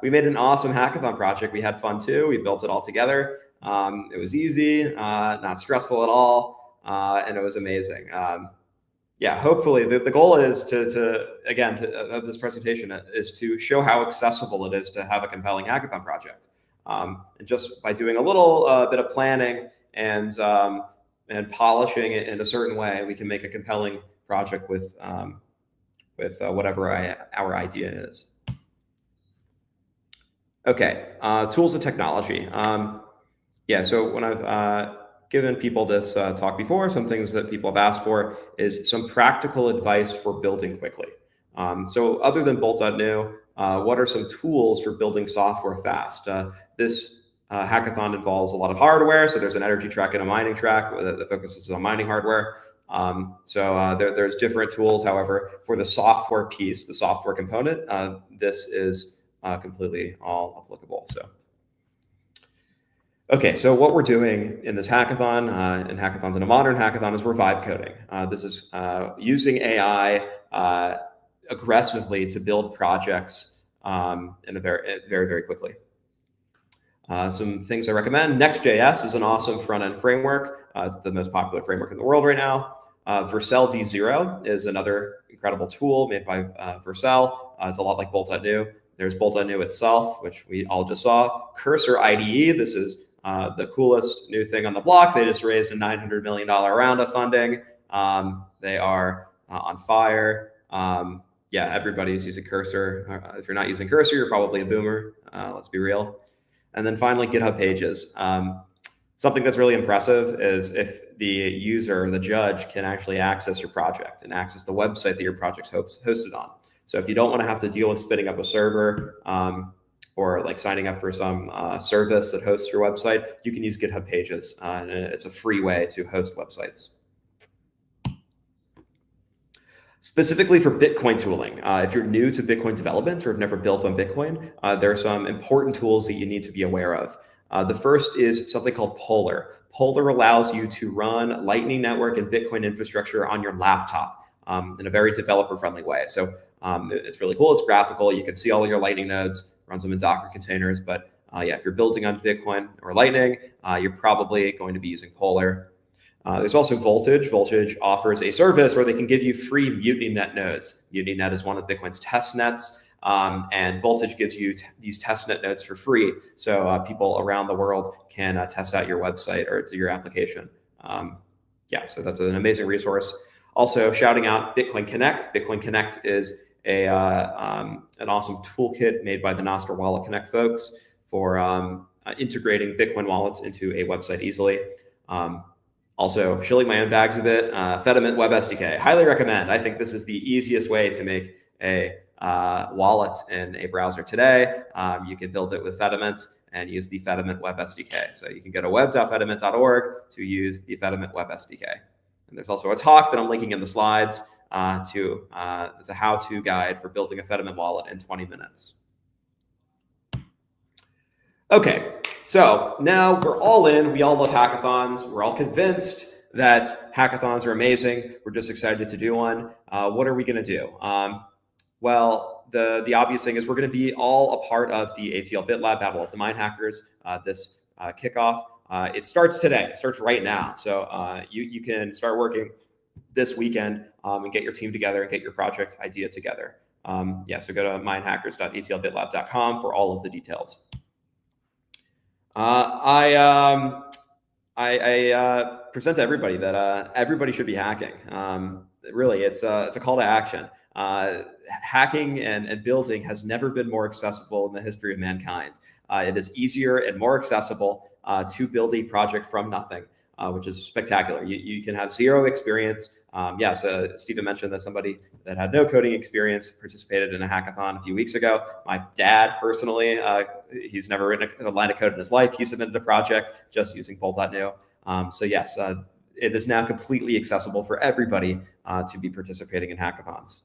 S3: We made an awesome hackathon project. We had fun too. We built it all together. It was easy, not stressful at all, and it was amazing. Yeah, hopefully the goal is of this presentation is to show how accessible it is to have a compelling hackathon project. And just by doing a little bit of planning and polishing it in a certain way, we can make a compelling project with whatever our idea is. Okay, tools and technology. Yeah, so when I've given people this talk before, some things that people have asked for is some practical advice for building quickly. So other than Bolt.new, what are some tools for building software fast? This hackathon involves a lot of hardware. So there's an energy track and a mining track that focuses on mining hardware. There's different tools. However, for the software piece, the software component, this is completely all applicable. Okay, so what we're doing in this hackathon, and hackathons in a modern hackathon, is we're vibe coding. This is using AI aggressively to build projects very quickly. Some things I recommend. Next.js is an awesome front-end framework. It's the most popular framework in the world right now. Vercel v0 is another incredible tool made by Vercel. It's a lot like Bolt.new. There's Bolt.new itself, which we all just saw. Cursor IDE, this is the coolest new thing on the block. They just raised a $900 million round of funding. They are on fire. Yeah, everybody's using Cursor. If you're not using Cursor, you're probably a boomer. Let's be real. And then finally, GitHub Pages. Something that's really impressive is if the user, the judge, can actually access your project and access the website that your project's hosted on. So if you don't want to have to deal with spinning up a server or like signing up for some service that hosts your website, you can use GitHub Pages. And it's a free way to host websites. Specifically for Bitcoin tooling, if you're new to Bitcoin development or have never built on Bitcoin, there are some important tools that you need to be aware of. The first is something called Polar. Polar allows you to run Lightning Network and Bitcoin infrastructure on your laptop in a very developer-friendly way. So it's really cool. It's graphical. You can see all of your Lightning nodes, runs them in Docker containers. But yeah, if you're building on Bitcoin or Lightning, you're probably going to be using Polar. There's also Voltage. Voltage offers a service where they can give you free MutinyNet nodes. MutinyNet is one of Bitcoin's test nets, and Voltage gives you these testnet nodes for free. So people around the world can test out your website or your application. Yeah, so that's an amazing resource. Also, shouting out Bitcoin Connect. Bitcoin Connect is an awesome toolkit made by the Nostr Wallet Connect folks for integrating Bitcoin wallets into a website easily. Also, shilling my own bags a bit, Fediment Web SDK. Highly recommend. I think this is the easiest way to make a wallet in a browser today. You can build it with Fediment and use the Fediment Web SDK. So you can go to web.fediment.org to use the Fediment Web SDK. And there's also a talk that I'm linking in the slides it's a how-to guide for building a Fediment wallet in 20 minutes. Okay, so now we're all in. We all love hackathons. We're all convinced that hackathons are amazing. We're just excited to do one. What are we going to do? Well, the obvious thing is we're going to be all a part of the ATL BitLab Battle of the Mine Hackers, this kickoff. It starts today. It starts right now. So you can start working this weekend and get your team together and get your project idea together. Yeah, so go to minehackers.atlbitlab.com for all of the details. I present to everybody that everybody should be hacking. Really, it's a call to action. Hacking and building has never been more accessible in the history of mankind. It is easier and more accessible to build a project from nothing, which is spectacular. You can have zero experience. Yes, Stephen mentioned that somebody that had no coding experience participated in a hackathon a few weeks ago. My dad personally, he's never written a line of code in his life. He submitted a project just using Bolt.new. So yes, it is now completely accessible for everybody to be participating in hackathons.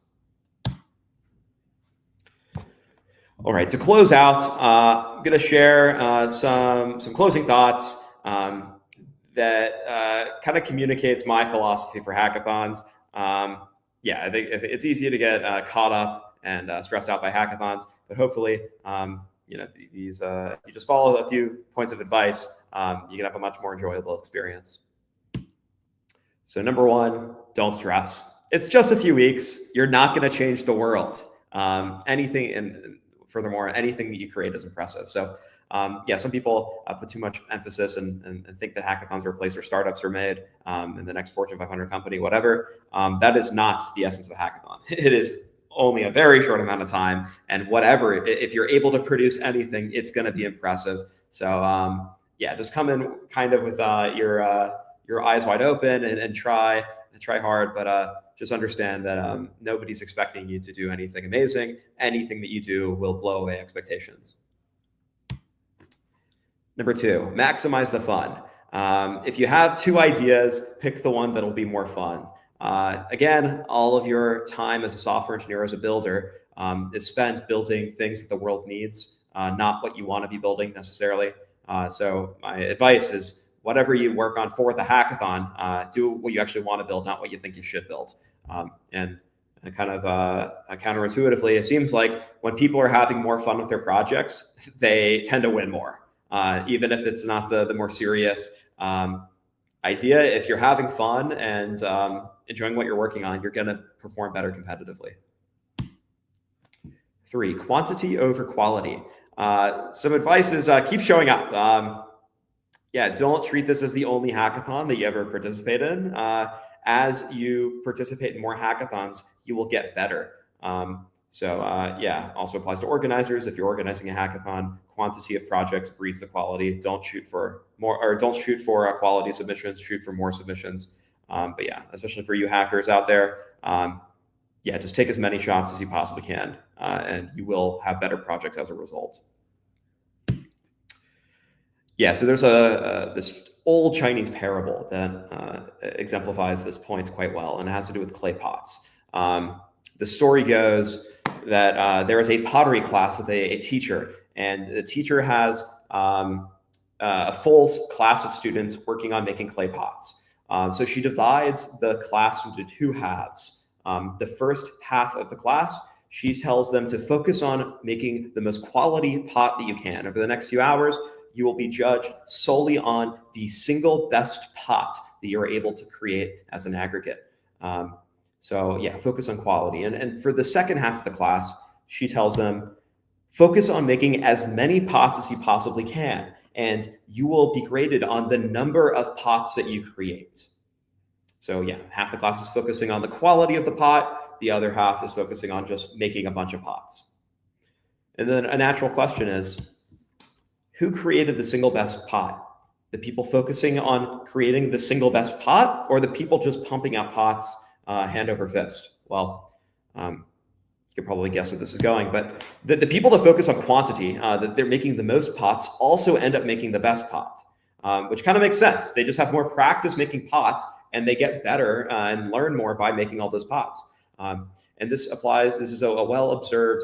S3: All right, to close out, I'm going to share some closing thoughts that kind of communicates my philosophy for hackathons. Yeah, I think it's easy to get caught up and stressed out by hackathons, but hopefully, these if you just follow a few points of advice, you can have a much more enjoyable experience. So number one, don't stress. It's just a few weeks. You're not going to change the world. Furthermore, anything that you create is impressive. So yeah, some people put too much emphasis and think that hackathons are a place where startups are made, and the next Fortune 500 company, whatever. That is not the essence of a hackathon. It is only a very short amount of time, and whatever, if you're able to produce anything, it's going to be impressive. So yeah, just come in kind of with your eyes wide open and try hard, but just understand that nobody's expecting you to do anything amazing. Anything that you do will blow away expectations. Number two, maximize the fun. If you have two ideas, pick the one that'll be more fun. Again, all of your time as a software engineer, as a builder, is spent building things that the world needs, not what you want to be building necessarily. So my advice is, whatever you work on for the hackathon, do what you actually want to build, not what you think you should build. And kind of counterintuitively, it seems like when people are having more fun with their projects, they tend to win more. Even if it's not the more serious idea, if you're having fun and enjoying what you're working on, you're going to perform better competitively. Three, quantity over quality. Some advice is keep showing up. Yeah, don't treat this as the only hackathon that you ever participate in. As you participate in more hackathons, you will get better. Yeah, also applies to organizers. If you're organizing a hackathon, quantity of projects breeds the quality. Don't shoot for more, or don't shoot for quality submissions, shoot for more submissions. But yeah, especially for you hackers out there, yeah, just take as many shots as you possibly can, and you will have better projects as a result. Yeah, so there's this old Chinese parable that exemplifies this point quite well, and it has to do with clay pots. The story goes that there is a pottery class with a teacher, and the teacher has a full class of students working on making clay pots. So she divides the class into two halves. The first half of the class, she tells them to focus on making the most quality pot that you can. Over the next few hours, you will be judged solely on the single best pot that you're able to create as an aggregate. So yeah, focus on quality. And for the second half of the class, she tells them, focus on making as many pots as you possibly can, and you will be graded on the number of pots that you create. So yeah, half the class is focusing on the quality of the pot, the other half is focusing on just making a bunch of pots. And then a natural question is, who created the single best pot? The people focusing on creating the single best pot, or the people just pumping out pots hand over fist? Well, you can probably guess where this is going, but the people that focus on quantity, that they're making the most pots, also end up making the best pots, which kind of makes sense. They just have more practice making pots, and they get better and learn more by making all those pots. And this is a well-observed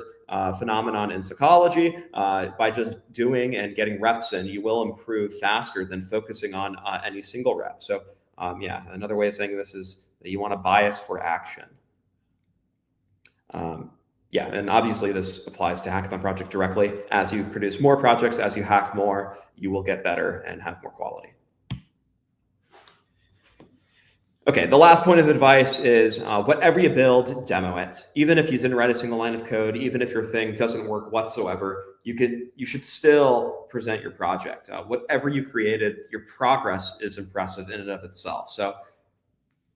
S3: phenomenon in psychology. By just doing and getting reps in, you will improve faster than focusing on any single rep. So yeah, another way of saying this is that you want to bias for action. Yeah, and obviously this applies to Hackathon Project directly. As you produce more projects, as you hack more, you will get better and have more quality. Okay, the last point of advice is whatever you build, demo it. Even if you didn't write a single line of code, even if your thing doesn't work whatsoever, you should still present your project. Whatever you created, your progress is impressive in and of itself. So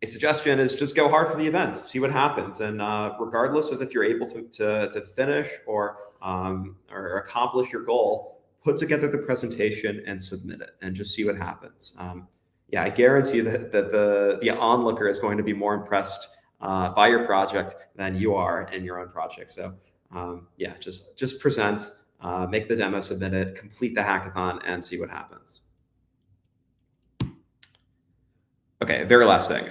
S3: a suggestion is just go hard for the event, see what happens. And regardless of if you're able to finish or accomplish your goal, put together the presentation and submit it and just see what happens. Yeah, I guarantee that the onlooker is going to be more impressed by your project than you are in your own project. So yeah, just present, make the demo, submit it, complete the hackathon, and see what happens. Okay, very last thing.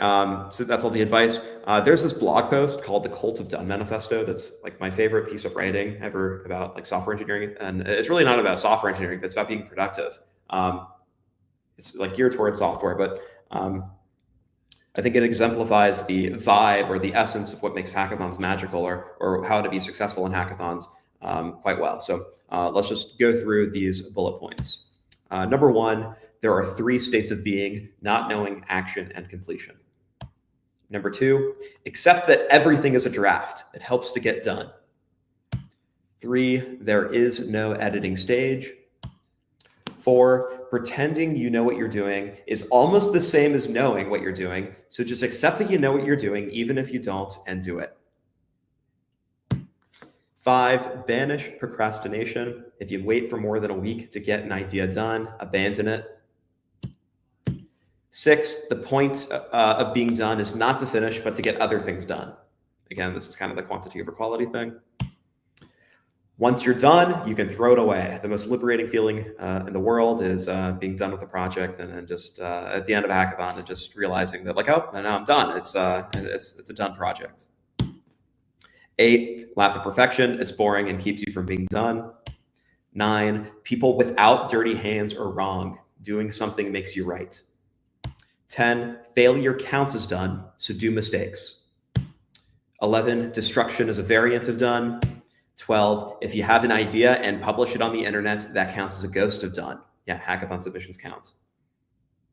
S3: So that's all the advice. There's this blog post called the Cult of Done Manifesto. That's like my favorite piece of writing ever about like software engineering. And it's really not about software engineering, but it's about being productive. It's like geared towards software, but I think it exemplifies the vibe or the essence of what makes hackathons magical, or how to be successful in hackathons quite well. So let's just go through these bullet points. Number one, there are 3 states of being: not knowing, action, and completion. Number 2, accept that everything is a draft. It helps to get done. 3, there is no editing stage. 4, pretending you know what you're doing is almost the same as knowing what you're doing. So just accept that you know what you're doing, even if you don't, and do it. 5, banish procrastination. If you wait for more than a week to get an idea done, abandon it. 6, the point of being done is not to finish, but to get other things done. Again, this is kind of the quantity over quality thing. Once you're done, you can throw it away. The most liberating feeling in the world is being done with a project, and then just at the end of a hackathon, and just realizing that, like, oh, now I'm done. It's a done project. 8, laugh at perfection. It's boring and keeps you from being done. 9, people without dirty hands are wrong. Doing something makes you right. 10, failure counts as done, so do mistakes. 11, destruction is a variant of done. 12, if you have an idea and publish it on the internet, that counts as a ghost of done. Yeah, hackathon submissions count,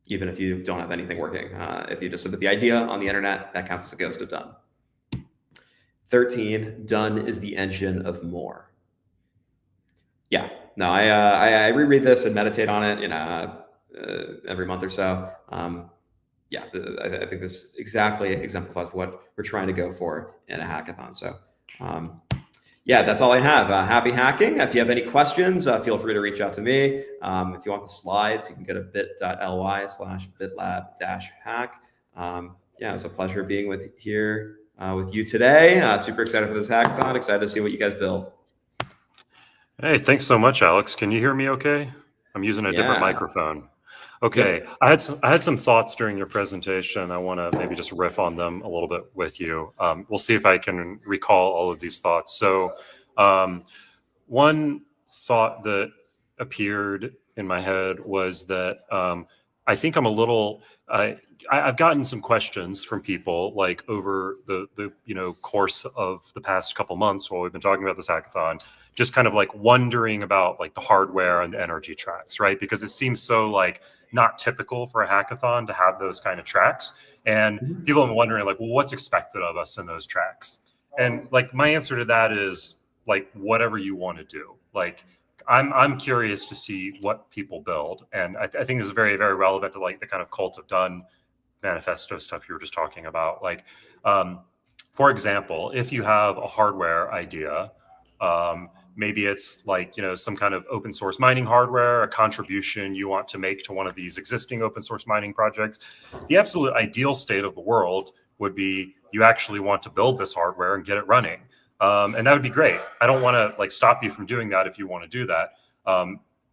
S3: even if you don't have anything working. If you just submit the idea on the internet, that counts as a ghost of done. 13, done is the engine of more. Yeah, no, I reread this and meditate on it, every month or so. Yeah, I think this exactly exemplifies what we're trying to go for in a hackathon. So, yeah, that's all I have. Happy hacking. If you have any questions, feel free to reach out to me. If you want the slides, you can go to bit.ly/bitlab-hack. Yeah, it was a pleasure being here with you today. Super excited for this hackathon. Excited to see what you guys build.
S1: Hey, thanks so much, Alex. Can you hear me okay? I'm using a different microphone. Okay, yep. I had some thoughts during your presentation. I want to maybe just riff on them a little bit with you. We'll see if I can recall all of these thoughts. So one thought that appeared in my head was that I think I'm a little, I've gotten some questions from people like over the course of the past couple months while we've been talking about this hackathon, just kind of like wondering about like the hardware and the energy tracks, right? Because it seems so like not typical for a hackathon to have those kind of tracks. And people are wondering like, well, what's expected of us in those tracks? And like my answer to that is like whatever you want to do. Like I'm curious to see what people build. And I think this is very, very relevant to like the kind of Cult of Done manifesto stuff you were just talking about. Like, for example, if you have a hardware idea, maybe it's like, some kind of open source mining hardware, a contribution you want to make to one of these existing open source mining projects. The absolute ideal state of the world would be you actually want to build this hardware and get it running. And that would be great. I don't want to like stop you from doing that if you want to do that.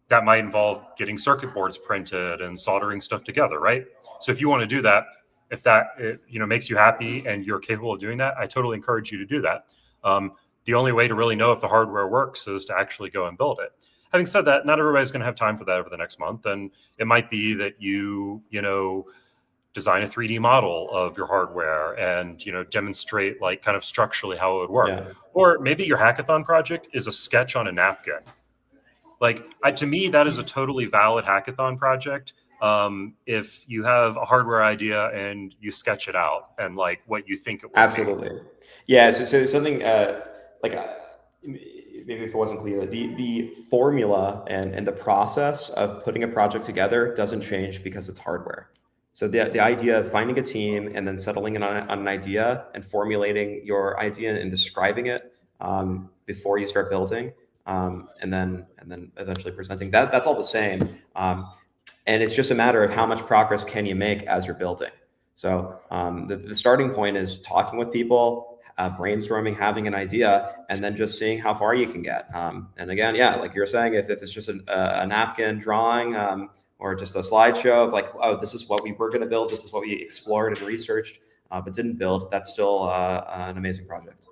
S1: That might involve getting circuit boards printed and soldering stuff together, right? So if you want to do that, if that makes you happy and you're capable of doing that, I totally encourage you to do that. The only way to really know if the hardware works is to actually go and build it. Having said that, not everybody's going to have time for that over the next month. And it might be that you design a 3D model of your hardware and, demonstrate like kind of structurally how it would work. Yeah. Or maybe your hackathon project is a sketch on a napkin. Like to me, that is a totally valid hackathon project. If you have a hardware idea and you sketch it out and like what you think it will
S3: Absolutely. Be. Yeah. So something maybe if it wasn't clear, the formula and the process of putting a project together doesn't change because it's hardware. So the idea of finding a team and then settling in on an idea and formulating your idea and describing it before you start building, and then eventually presenting, that's all the same. And it's just a matter of how much progress can you make as you're building. So the starting point is talking with people, brainstorming, having an idea, and then just seeing how far you can get. And again, yeah, like you're saying, if it's just a napkin drawing, or just a slideshow of like, oh, this is what we were going to build, this is what we explored and researched, but didn't build, that's still an amazing project.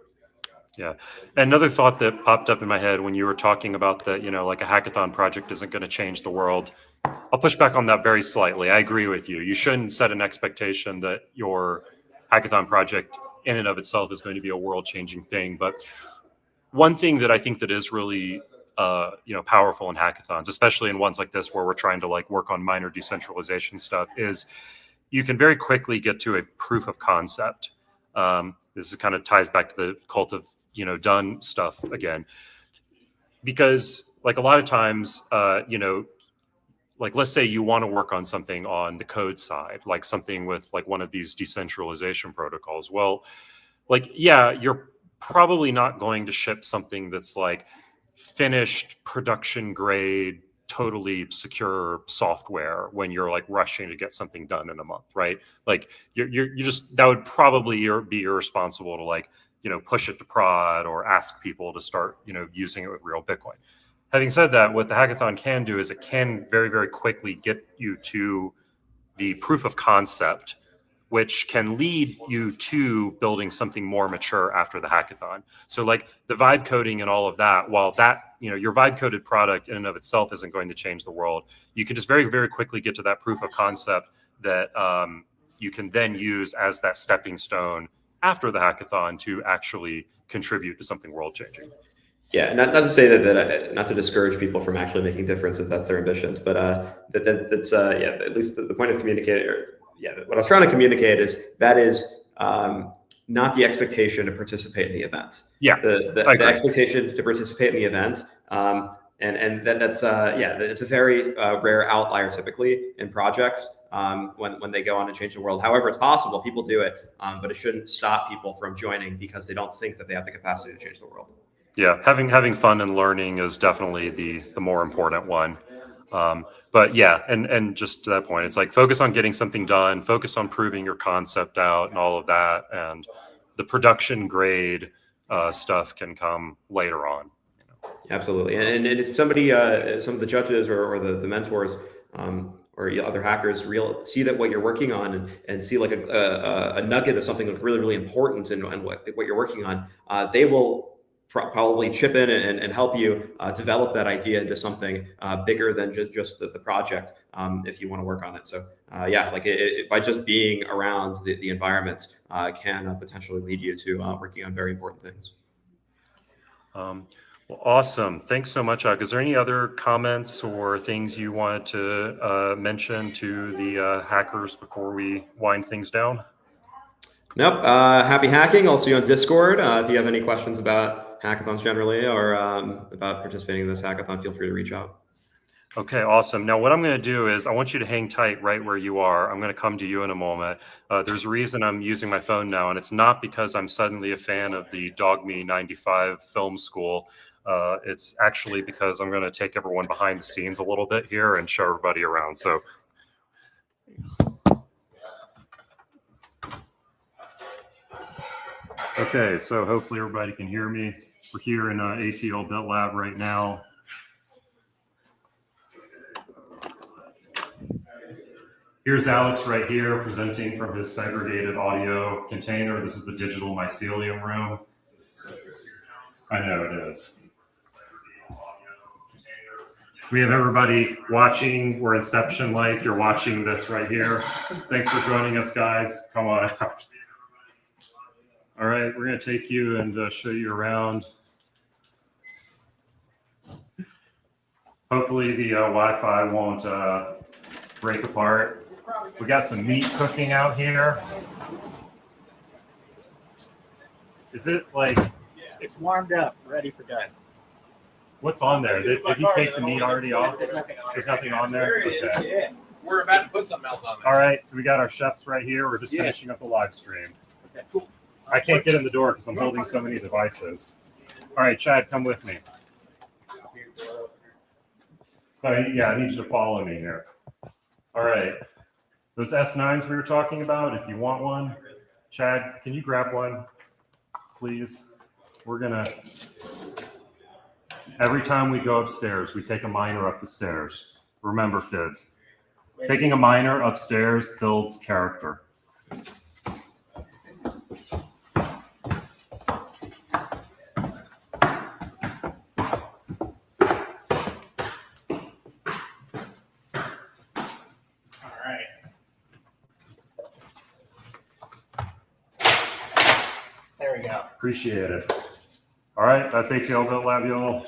S1: Yeah. Another thought that popped up in my head when you were talking about that, like a hackathon project isn't going to change the world. I'll push back on that very slightly. I agree with you. You shouldn't set an expectation that your hackathon project in and of itself is going to be a world-changing thing. But one thing that I think that is really powerful in hackathons, especially in ones like this where we're trying to like work on minor decentralization stuff, is you can very quickly get to a proof of concept. This kind of ties back to the cult of done stuff again, because like a lot of times, like let's say you want to work on something on the code side, like something with like one of these decentralization protocols. Well, like, yeah, you're probably not going to ship something that's like finished production grade, totally secure software when you're like rushing to get something done in a month, right? Like you just, that would probably be irresponsible to like, push it to prod or ask people to start, using it with real Bitcoin. Having said that, what the hackathon can do is it can very, very quickly get you to the proof of concept, which can lead you to building something more mature after the hackathon. So like the vibe coding and all of that, while that, your vibe coded product in and of itself isn't going to change the world, you can just very, very quickly get to that proof of concept that you can then use as that stepping stone after the hackathon to actually contribute to something world changing.
S3: Yeah, not to say that not to discourage people from actually making difference if that's their ambitions, but that's at least the point of communicating. What I was trying to communicate is that is not the expectation to participate in the event.
S1: Yeah,
S3: the expectation to participate in the event, and that's it's a very rare outlier typically in projects when they go on to change the world. However, it's possible, people do it, but it shouldn't stop people from joining because they don't think that they have the capacity to change the world.
S1: Yeah, having fun and learning is definitely the more important one. But yeah, and just to that point, it's like focus on getting something done, focus on proving your concept out and all of that, and the production grade stuff can come later on.
S3: Absolutely, and if somebody, some of the judges or the mentors or other hackers see that what you're working on and see like a nugget of something like really, really important and what you're working on, they will probably chip in and help you develop that idea into something bigger than just the project if you want to work on it. So by just being around the environment can potentially lead you to working on very important things.
S1: Well, awesome. Thanks so much, Is there any other comments or things you wanted to mention to the hackers before we wind things down?
S3: Nope. Happy hacking. I'll see you on Discord. If you have any questions about hackathons generally or about participating in this hackathon, feel free to reach out.
S1: Okay, awesome. Now what I'm going to do is I want you to hang tight right where you are. I'm going to come to you in a moment. There's a reason I'm using my phone now, and it's not because I'm suddenly a fan of the Dogme 95 film school. It's actually because I'm going to take everyone behind the scenes a little bit here and show everybody around. So okay, so hopefully everybody can hear me. We're here in ATL Bit Lab right now. Here's Alex right here presenting from his segregated audio container. This is the digital mycelium room. I know it is. We have everybody watching. We're Inception-like. You're watching this right here. Thanks for joining us, guys. Come on out. All right, we're going to take you and show you around. Hopefully the Wi-Fi won't break apart. We got some meat cooking out here. Is it like...
S4: It's warmed up, ready for done.
S1: What's on there? Did you take the meat already off? There's nothing on there? Okay.
S5: We're about to put something else on there.
S1: All right, we got our chefs right here. We're just finishing up the live stream.
S4: Okay, cool.
S1: I can't get in the door because I'm holding so many devices. All right, Chad, come with me. Yeah, I need you to follow me here. All right. Those S9s we were talking about, if you want one, Chad, can you grab one, please? We're gonna, every time we go upstairs, we take a miner up the stairs. Remember, kids,
S6: Taking a minor upstairs builds character.
S4: All right. There we go.
S6: Appreciate it. All right, that's ATL Built Lab, y'all.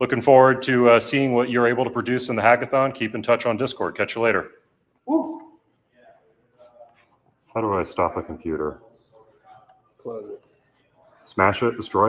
S6: Looking forward to seeing what you're able to produce in the hackathon. Keep in touch on Discord. Catch you later. Woo. How do I stop a computer?
S4: Close it.
S6: Smash it, destroy it?